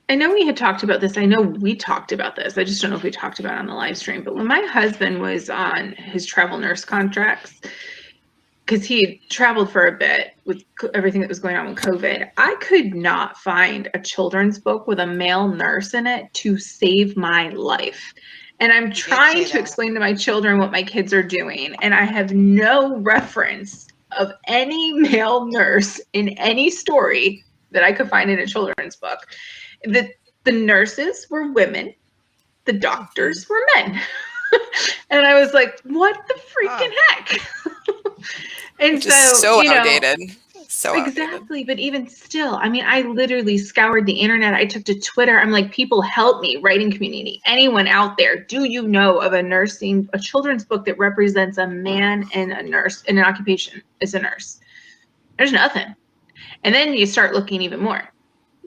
[SPEAKER 3] I know we had talked about this. I know we talked about this. I just don't know if we talked about it on the live stream. But when my husband was on his travel nurse contracts, because he traveled for a bit with everything that was going on with COVID, I could not find a children's book with a male nurse in it to save my life. And I'm trying to explain to my children what my kids are doing, and I have no reference of any male nurse in any story that I could find in a children's book. The nurses were women, the doctors were men. And I was like, what the freaking heck? And
[SPEAKER 1] Just so outdated. So outdated.
[SPEAKER 3] Exactly. But even still, I mean, I literally scoured the internet. I took to Twitter. I'm like, people help me, writing community. Anyone out there, do you know of a children's book that represents a man and a nurse in an occupation as a nurse? There's nothing. And then you start looking even more,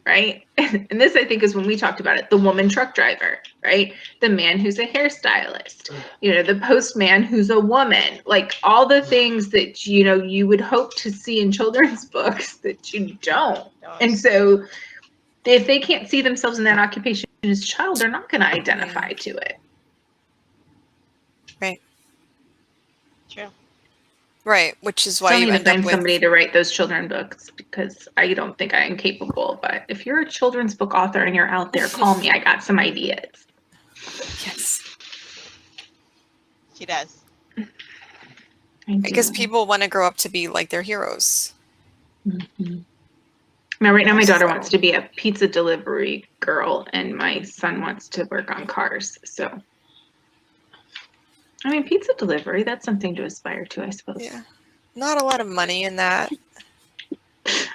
[SPEAKER 3] right? And this, I think, is when we talked about it, the woman truck driver, right? The man who's a hairstylist, the postman who's a woman, like all the things that, you would hope to see in children's books that you don't. And so if they can't see themselves in that occupation as a child, they're not going to identify to it.
[SPEAKER 1] Right.
[SPEAKER 2] True.
[SPEAKER 1] Right, which is why
[SPEAKER 3] Still
[SPEAKER 1] you
[SPEAKER 3] need
[SPEAKER 1] end
[SPEAKER 3] to
[SPEAKER 1] up
[SPEAKER 3] find
[SPEAKER 1] with
[SPEAKER 3] somebody to write those children books, because I don't think I am capable. But if you're a children's book author and you're out there, call me. I got some ideas.
[SPEAKER 1] yes.
[SPEAKER 2] She does.
[SPEAKER 1] Because people want to grow up to be like their heroes.
[SPEAKER 3] Mm-hmm. Now, right now, my daughter wants to be a pizza delivery girl, and my son wants to work on cars. So, I mean, pizza delivery, that's something to aspire to, I suppose.
[SPEAKER 1] Yeah. Not a lot of money in that.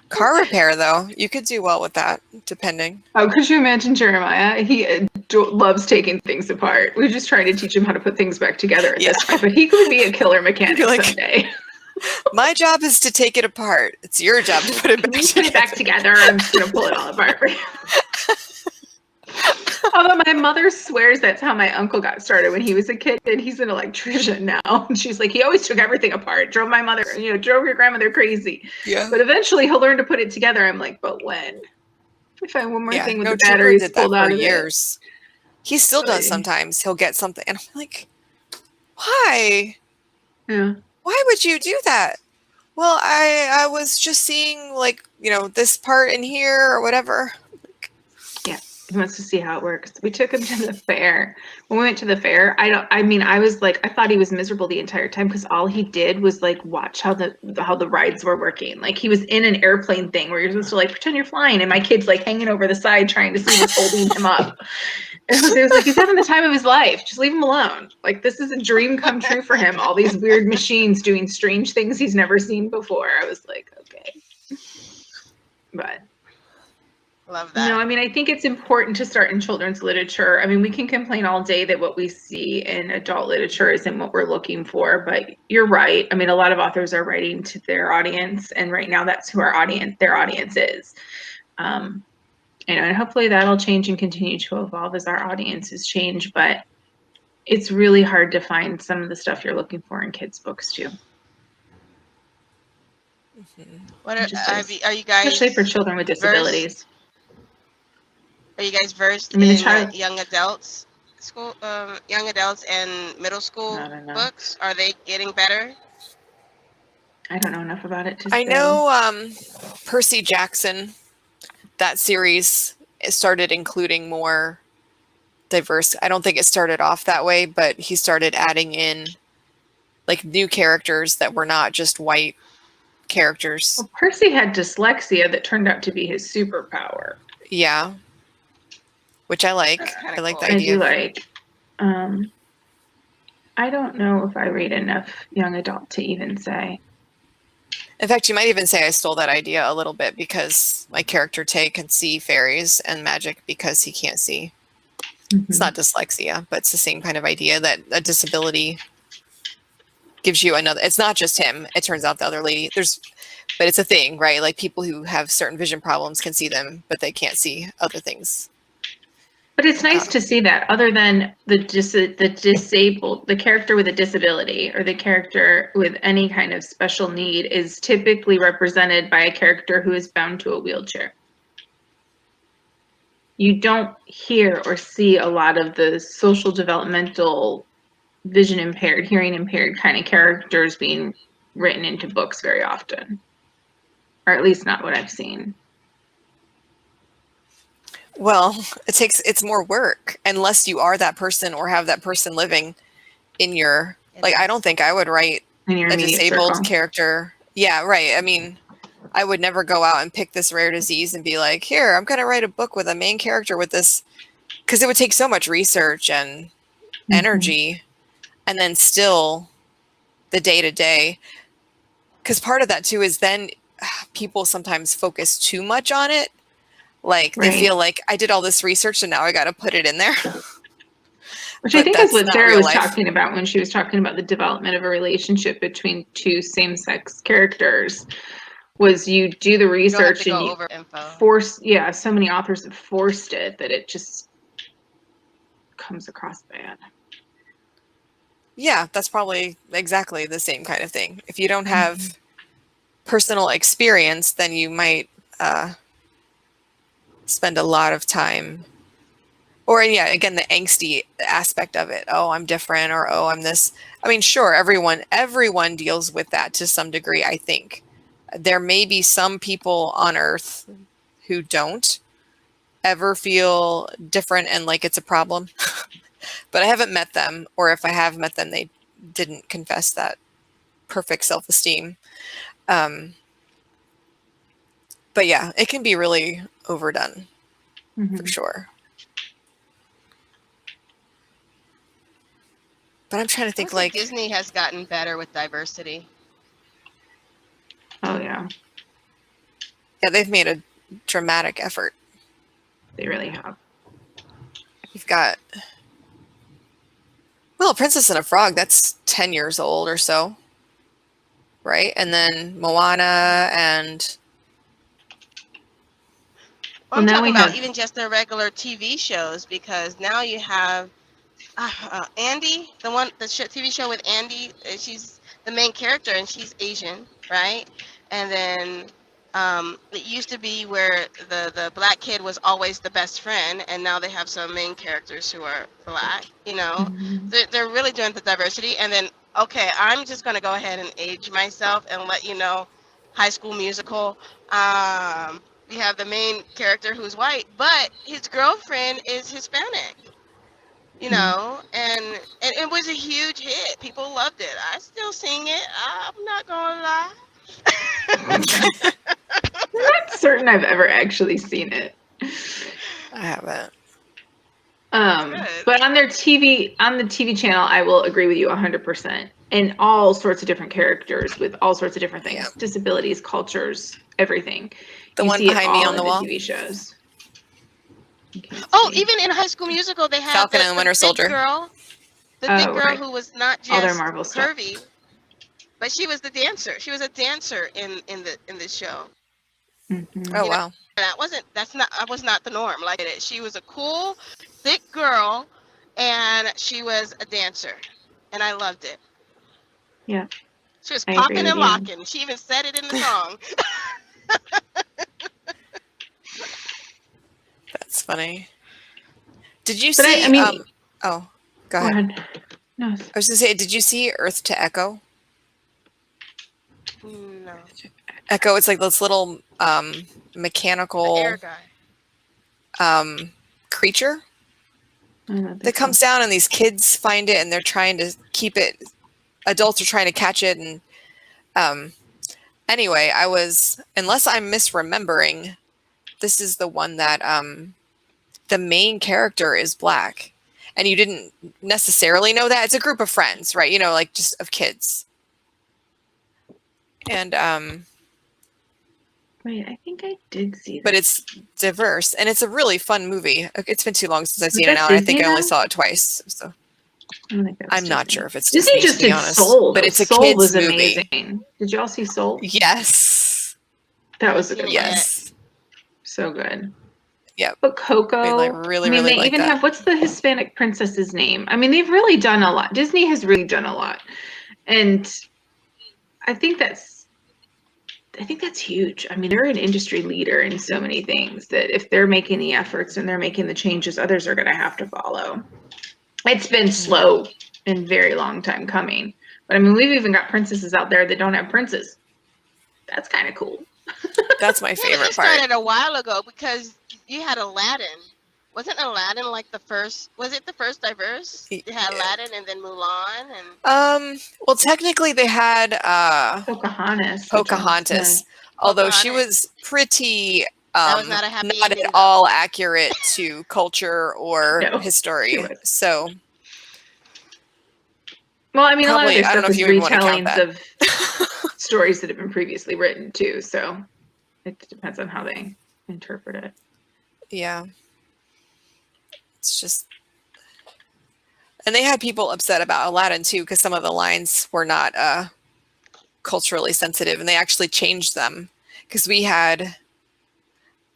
[SPEAKER 1] Car repair, though, you could do well with that, depending.
[SPEAKER 3] Oh, could you imagine Jeremiah? He loves taking things apart. We're just trying to teach him how to put things back together at this point, but he could be a killer mechanic someday.
[SPEAKER 1] My job is to take it apart. It's your job to put it back together.
[SPEAKER 3] Put it back together. I'm just going to pull it all apart. Although my mother swears that's how my uncle got started when he was a kid, and he's an electrician now. And she's like, he always took everything apart, drove my mother, drove your grandmother crazy.
[SPEAKER 1] Yeah.
[SPEAKER 3] But eventually he'll learn to put it together. I'm like, but when? I find one more thing with the
[SPEAKER 1] Trooper
[SPEAKER 3] batteries
[SPEAKER 1] did
[SPEAKER 3] pulled
[SPEAKER 1] that
[SPEAKER 3] out
[SPEAKER 1] for
[SPEAKER 3] of
[SPEAKER 1] years. He still does sometimes. He'll get something, and I'm like, why?
[SPEAKER 3] Yeah.
[SPEAKER 1] Why would you do that? Well, I was just seeing, like, this part in here or whatever.
[SPEAKER 3] Yeah, he wants to see how it works. We took him to the fair. When we went to the fair, I thought he was miserable the entire time, because all he did was like watch how the rides were working. Like, he was in an airplane thing where you're supposed to like pretend you're flying, and my kid's like hanging over the side trying to see what's holding him up. It was like, he's having the time of his life. Just leave him alone. Like, this is a dream come true for him. All these weird machines doing strange things he's never seen before. I was like, okay. But
[SPEAKER 2] love that.
[SPEAKER 3] no, I mean, I think it's important to start in children's literature. I mean, we can complain all day that what we see in adult literature isn't what we're looking for, but you're right. I mean, a lot of authors are writing to their audience, and right now that's who their audience is. And hopefully that'll change and continue to evolve as our audiences change, but it's really hard to find some of the stuff you're looking for in kids' books too.
[SPEAKER 2] Mm-hmm. What are you guys,
[SPEAKER 3] especially for children with disabilities?
[SPEAKER 2] Are you guys versed in young adults and middle school books? Are they getting better?
[SPEAKER 3] I don't know enough about it to
[SPEAKER 1] I
[SPEAKER 3] say.
[SPEAKER 1] know Percy Jackson, that series, it started including more diverse. I don't think it started off that way, but he started adding in like new characters that were not just white characters.
[SPEAKER 3] Well, Percy had dyslexia that turned out to be his superpower.
[SPEAKER 1] Yeah. Which I like. I like the idea.
[SPEAKER 3] I do like. I don't know if I read enough young adult to even say.
[SPEAKER 1] In fact, you might even say I stole that idea a little bit, because my character Tay can see fairies and magic because he can't see. Mm-hmm. It's not dyslexia, but it's the same kind of idea that a disability gives you another. It's not just him. It turns out the other lady, but it's a thing, right? Like, people who have certain vision problems can see them, but they can't see other things.
[SPEAKER 3] But it's nice to see that, other than the disabled, the character with a disability or the character with any kind of special need is typically represented by a character who is bound to a wheelchair. You don't hear or see a lot of the social developmental, vision impaired, hearing impaired kind of characters being written into books very often, or at least not what I've seen.
[SPEAKER 1] Well, it's more work unless you are that person or have that person living in your, like, I don't think I would write a disabled character. Yeah, right. I mean, I would never go out and pick this rare disease and be like, here, I'm going to write a book with a main character with this, because it would take so much research and energy, and then still the day-to-day. Because part of that too is then people sometimes focus too much on it. Like they
[SPEAKER 3] Right.
[SPEAKER 1] feel like I did all this research and now I got to put it in there.
[SPEAKER 3] Which I
[SPEAKER 1] But
[SPEAKER 3] think is
[SPEAKER 1] that's
[SPEAKER 3] what
[SPEAKER 1] not
[SPEAKER 3] Sarah
[SPEAKER 1] real
[SPEAKER 3] was
[SPEAKER 1] life.
[SPEAKER 3] talking about when she was talking about the development of a relationship between two same-sex characters. Was you do the
[SPEAKER 2] You don't have
[SPEAKER 3] research
[SPEAKER 2] to
[SPEAKER 3] and
[SPEAKER 2] go
[SPEAKER 3] you
[SPEAKER 2] over info.
[SPEAKER 3] force, yeah, so many authors have forced it that it just comes across bad.
[SPEAKER 1] Yeah, that's probably exactly the same kind of thing. If you don't have personal experience, then you might spend a lot of time. Or yeah, again, the angsty aspect of it. Oh, I'm different, or oh, I'm this. I mean, sure, everyone deals with that to some degree, I think. There may be some people on Earth who don't ever feel different and like it's a problem. But I haven't met them, or if I have met them, they didn't confess that perfect self-esteem. But yeah, it can be really overdone for sure. But I'm trying to think, like,
[SPEAKER 2] Disney has gotten better with diversity.
[SPEAKER 3] Oh yeah,
[SPEAKER 1] yeah, they've made a dramatic effort.
[SPEAKER 3] they really have.
[SPEAKER 1] You've got, well, Princess and a Frog, that's 10 years old or so, right? And then Moana and...
[SPEAKER 2] Well, I'm
[SPEAKER 3] now
[SPEAKER 2] talking
[SPEAKER 3] we
[SPEAKER 2] about
[SPEAKER 3] have-
[SPEAKER 2] even just their regular TV shows, because now you have Andy, the TV show with Andy. She's the main character, and she's Asian, right? And then it used to be where the black kid was always the best friend, and now they have some main characters who are black. You know, they're really doing the diversity. And then, okay, I'm just gonna go ahead and age myself and let you know, High School Musical. We have the main character who's white, but his girlfriend is Hispanic. You know, and it was a huge hit. People loved it. I still sing it. I'm not gonna lie.
[SPEAKER 3] I'm not certain I've ever actually seen it.
[SPEAKER 1] I haven't.
[SPEAKER 3] But on the TV channel, I will agree with you 100%. And all sorts of different characters with all sorts of different things, disabilities, cultures, everything.
[SPEAKER 1] The
[SPEAKER 3] you
[SPEAKER 1] one
[SPEAKER 3] see it
[SPEAKER 1] behind me
[SPEAKER 3] all
[SPEAKER 1] on the
[SPEAKER 3] in
[SPEAKER 1] wall.
[SPEAKER 3] TV shows.
[SPEAKER 2] Oh, even in High School Musical, they had
[SPEAKER 1] Falcon and the Winter Soldier.
[SPEAKER 2] The thick girl who was not
[SPEAKER 3] all their
[SPEAKER 2] just
[SPEAKER 3] Marvel
[SPEAKER 2] curvy,
[SPEAKER 3] stuff.
[SPEAKER 2] but she was the dancer. She was a dancer in this show.
[SPEAKER 1] Oh wow.
[SPEAKER 2] I was not the norm like it. She was a cool, thick girl, and she was a dancer, and I loved it.
[SPEAKER 3] Yeah.
[SPEAKER 2] She was popping and locking. She even said it in the song.
[SPEAKER 1] That's funny. Did you see? Oh, go ahead.
[SPEAKER 3] No.
[SPEAKER 1] I was gonna say, did you see Earth to Echo?
[SPEAKER 2] No.
[SPEAKER 1] Echo, it's like this little mechanical
[SPEAKER 2] The air guy.
[SPEAKER 1] Creature that comes down, and these kids find it, and they're trying to keep it. Adults are trying to catch it, and anyway, unless I'm misremembering, this is the one that the main character is black, and you didn't necessarily know that. It's a group of friends, right? You know, like just of kids, and
[SPEAKER 3] wait, I think I did see that.
[SPEAKER 1] But it's diverse, and it's a really fun movie. It's been too long since I've seen it now, and I think I only saw it twice. So I'm not sure if it's
[SPEAKER 3] Disney just did Soul,
[SPEAKER 1] but it's a
[SPEAKER 3] Soul
[SPEAKER 1] kids
[SPEAKER 3] was
[SPEAKER 1] movie.
[SPEAKER 3] Amazing. Did you all see Soul?
[SPEAKER 1] Yes,
[SPEAKER 3] that was a good one.
[SPEAKER 1] Yes,
[SPEAKER 3] so good.
[SPEAKER 1] Yep.
[SPEAKER 3] But Coco,
[SPEAKER 1] really
[SPEAKER 3] they
[SPEAKER 1] like
[SPEAKER 3] even
[SPEAKER 1] that.
[SPEAKER 3] have, what's the Hispanic princess's name? I mean, they've really done a lot. Disney has really done a lot, and I think that's huge. I mean, they're an industry leader in so many things that if they're making the efforts and they're making the changes, others are going to have to follow. It's been slow and very long time coming, but I mean, we've even got princesses out there that don't have princes. That's kind of cool.
[SPEAKER 1] That's my favorite
[SPEAKER 2] It
[SPEAKER 1] part.
[SPEAKER 2] started a while ago because you had Aladdin. Wasn't Aladdin like the first? Was it the first diverse? You had Aladdin and then Mulan and.
[SPEAKER 1] Well, technically they had
[SPEAKER 3] Pocahontas.
[SPEAKER 1] Although she was pretty
[SPEAKER 2] was not a happy
[SPEAKER 1] not
[SPEAKER 2] ending,
[SPEAKER 1] at all accurate to culture or
[SPEAKER 3] No,
[SPEAKER 1] history. So
[SPEAKER 3] well, I mean,
[SPEAKER 1] probably,
[SPEAKER 3] a lot of their stuff is retellings of stories that have been previously written too. So it depends on how they interpret it.
[SPEAKER 1] Yeah. It's just, and they had people upset about Aladdin too, because some of the lines were not culturally sensitive, and they actually changed them. Because we had,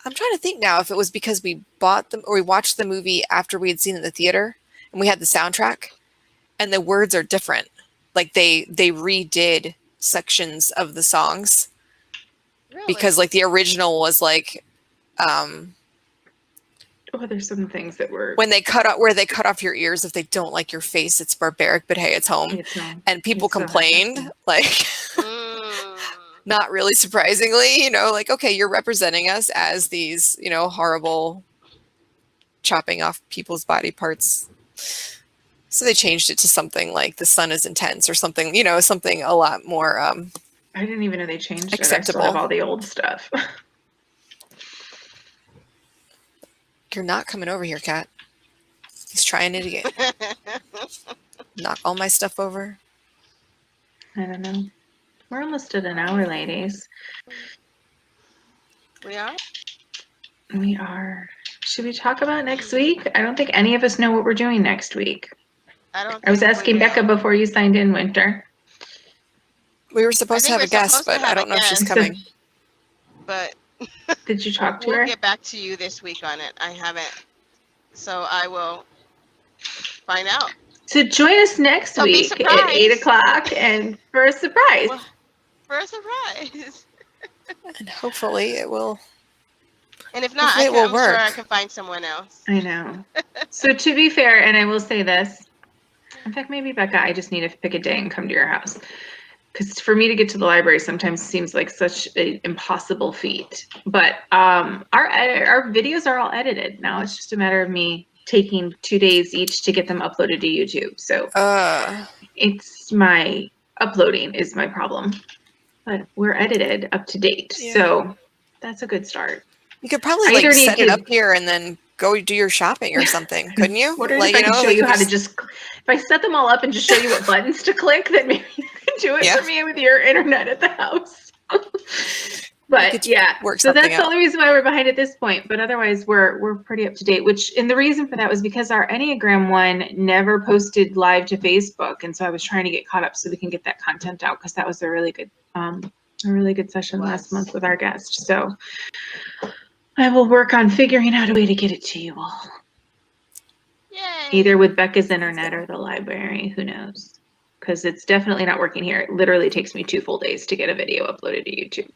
[SPEAKER 1] I'm trying to think now if it was because we bought them or we watched the movie after we had seen it in the theater, and we had the soundtrack, and the words are different. Like they redid sections of the songs
[SPEAKER 2] Really?
[SPEAKER 1] because like the original was like.
[SPEAKER 3] Oh, there's some things that were
[SPEAKER 1] When they cut off your ears if they don't like your face, it's barbaric, but hey, it's home. And people complained, like, not really surprisingly, like, okay, you're representing us as these, horrible chopping off people's body parts. So they changed it to something like the sun is intense or something, something a lot more
[SPEAKER 3] I didn't even know they changed
[SPEAKER 1] acceptable.
[SPEAKER 3] it. I still have all the old stuff.
[SPEAKER 1] You're not coming over here, Kat. He's trying it again. Knock all my stuff over.
[SPEAKER 3] I don't know. We're almost at an hour, ladies.
[SPEAKER 2] We are?
[SPEAKER 3] We are. Should we talk about next week? I don't think any of us know what we're doing next week. I was asking Becca before you signed in, Winter.
[SPEAKER 1] We were supposed to have a guest, but I don't know if she's coming.
[SPEAKER 2] But
[SPEAKER 3] did you talk to her?
[SPEAKER 2] We'll get back to you this week on it. I haven't. So I will find out.
[SPEAKER 3] So join us next week at 8 o'clock and for a surprise.
[SPEAKER 2] Well, for a surprise.
[SPEAKER 1] And hopefully it will.
[SPEAKER 2] And if not, I'm sure I can find someone else.
[SPEAKER 3] I know. So to be fair, and I will say this, in fact, maybe Becca, I just need to pick a day and come to your house. Because for me to get to the library sometimes seems like such an impossible feat. But our videos are all edited. Now it's just a matter of me taking 2 days each to get them uploaded to YouTube. So it's my uploading is my problem. But we're edited up to date. Yeah. So that's a good start.
[SPEAKER 1] You could probably set it up here and then go do your shopping or something, couldn't you?
[SPEAKER 3] What if I can show you how to just, if I set them all up and just show you what buttons to click, then maybe you can do it for me with your internet at the house. But yeah, so that's the only reason why we're behind at this point. But otherwise, we're pretty up to date. And the reason for that was because our Enneagram one never posted live to Facebook, and so I was trying to get caught up so we can get that content out because that was a really good session last month with our guest. So I will work on figuring out a way to get it to you all.
[SPEAKER 2] Yay.
[SPEAKER 3] Either with Becca's internet or the library, who knows? Because it's definitely not working here. It literally takes me 2 full days to get a video uploaded to YouTube.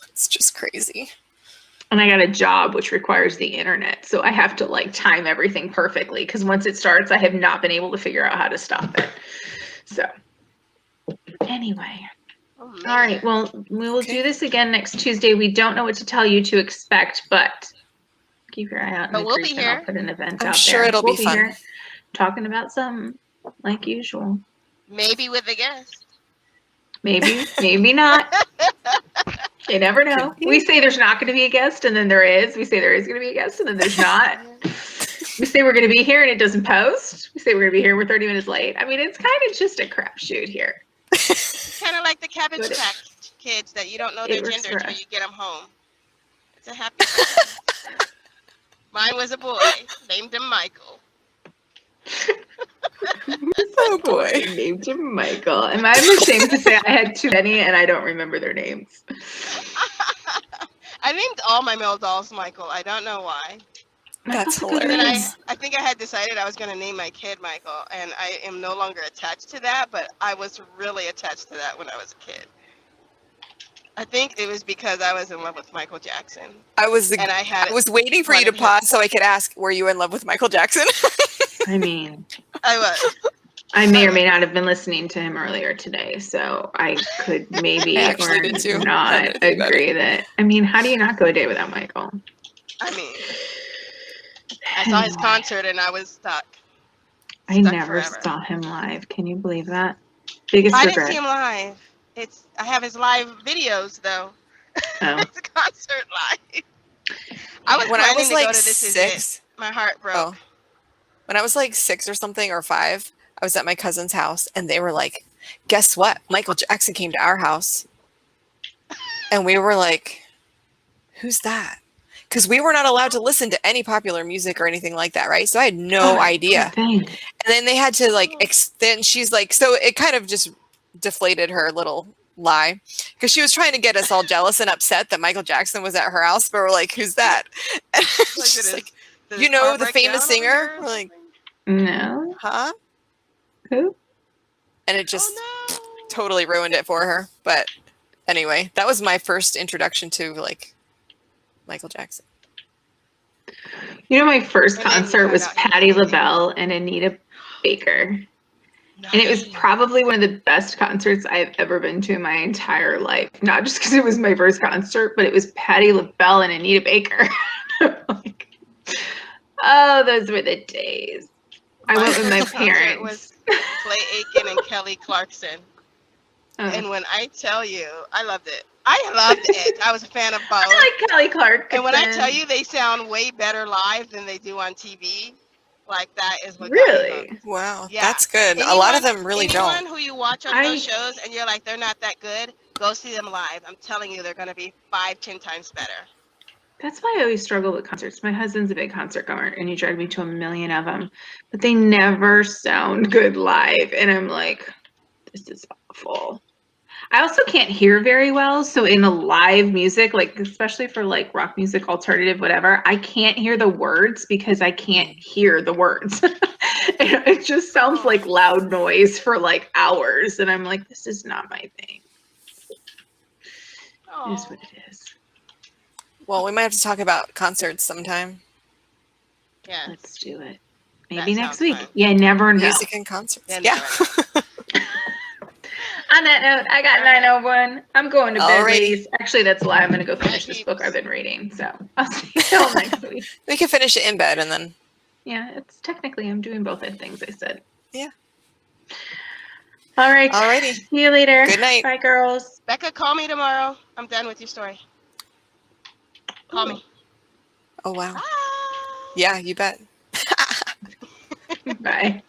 [SPEAKER 1] It's just crazy.
[SPEAKER 3] And I got a job which requires the internet, so I have to time everything perfectly because once it starts, I have not been able to figure out how to stop it. So anyway. All right, well, we will do this again next Tuesday. We don't know what to tell you to expect, but keep your eye out.
[SPEAKER 2] But we'll be here.
[SPEAKER 3] I'll put an event out there.
[SPEAKER 1] I'm sure it'll be fun.
[SPEAKER 3] Here, talking about something like usual.
[SPEAKER 2] Maybe with a guest.
[SPEAKER 3] Maybe, maybe not. You never know. We say there's not going to be a guest, and then there is. We say there is going to be a guest, and then there's not. We say we're going to be here, and it doesn't post. We say we're going to be here, we're 30 minutes late. I mean, it's kind of just a crapshoot here.
[SPEAKER 2] Kind of like the Cabbage Patch kids that you don't know their gender until you get them home. It's a happy Mine was a boy. Named him Michael.
[SPEAKER 3] Oh boy. Named him Michael. Am I ashamed to say I had too many and I don't remember their names?
[SPEAKER 2] I named all my male dolls Michael. I don't know why.
[SPEAKER 1] That's hilarious.
[SPEAKER 2] I think I had decided I was going to name my kid Michael, and I am no longer attached to that, but I was really attached to that when I was a kid. I think it was because I was in love with Michael Jackson.
[SPEAKER 1] I was waiting for you to pause so I could ask, were you in love with Michael Jackson?
[SPEAKER 3] I mean,
[SPEAKER 2] I was.
[SPEAKER 3] I may or may not have been listening to him earlier today, so I could maybe or not agree that. I mean, how do you not go a day without Michael?
[SPEAKER 2] I mean, I saw his concert and I was stuck.
[SPEAKER 3] I never saw him live. Can you believe that? Biggest regret.
[SPEAKER 2] I didn't see him live. I have his live videos though.
[SPEAKER 3] Oh.
[SPEAKER 2] His concert live. When I was like 6, my heart broke.
[SPEAKER 1] Oh. When I was like 6 or something or 5, I was at my cousin's house and they were like, "Guess what? Michael Jackson came to our house." And we were like, who's that? Because we were not allowed to listen to any popular music or anything like that, right? So I had no idea. And then they had to like extend. She's like, so it kind of just deflated her little lie, because she was trying to get us all jealous and upset that Michael Jackson was at her house. But we're like, who's that? And she's like, you know, the famous singer. We're like,
[SPEAKER 3] no,
[SPEAKER 1] huh?
[SPEAKER 3] Who?
[SPEAKER 1] And it just totally ruined it for her. But anyway, that was my first introduction to like Michael Jackson.
[SPEAKER 3] You know, my first concert was Patti LaBelle and Anita Baker. Nice. And it was probably one of the best concerts I've ever been to in my entire life. Not just because it was my first concert, but it was Patti LaBelle and Anita Baker. Like, oh, those were the days. I went with my parents.
[SPEAKER 2] It was Clay Aiken and Kelly Clarkson. And when I tell you, I loved it. I loved it. I was a fan of both.
[SPEAKER 3] I like Kelly Clarkson.
[SPEAKER 2] And when I tell you they sound way better live than they do on TV, like that is what.
[SPEAKER 3] Really?
[SPEAKER 1] Wow, yeah. That's good. A lot of them really don't.
[SPEAKER 2] Anyone who you watch on those shows and you're like, they're not that good, go see them live. I'm telling you, they're going to be 5-10 times better.
[SPEAKER 3] That's why I always struggle with concerts. My husband's a big concert goer, and he dragged me to a million of them, but they never sound good live. And I'm like, this is awful. I also can't hear very well. So in the live music, like especially for like rock music, alternative, whatever, I can't hear the words because I can't hear the words. It just sounds like loud noise for like hours. And I'm like, this is not my thing. It is what it is.
[SPEAKER 1] Well, we might have to talk about concerts sometime.
[SPEAKER 2] Yeah.
[SPEAKER 3] Let's do it. Maybe next week. Fun. Yeah, never know.
[SPEAKER 1] Music and concerts. Yeah.
[SPEAKER 3] On that note, I got 901. I'm going to bed, ladies. Actually, that's a lie. I'm going to go finish this book I've been reading. So I'll see you all next week.
[SPEAKER 1] We can finish it in bed and then.
[SPEAKER 3] Yeah, it's technically I'm doing both the things I said.
[SPEAKER 1] Yeah.
[SPEAKER 3] All right.
[SPEAKER 1] Alrighty.
[SPEAKER 3] See you later.
[SPEAKER 1] Good night.
[SPEAKER 3] Bye, girls.
[SPEAKER 2] Becca, call me tomorrow. I'm done with your story. Call me.
[SPEAKER 1] Oh, wow.
[SPEAKER 2] Bye.
[SPEAKER 1] Yeah, you bet.
[SPEAKER 3] Bye.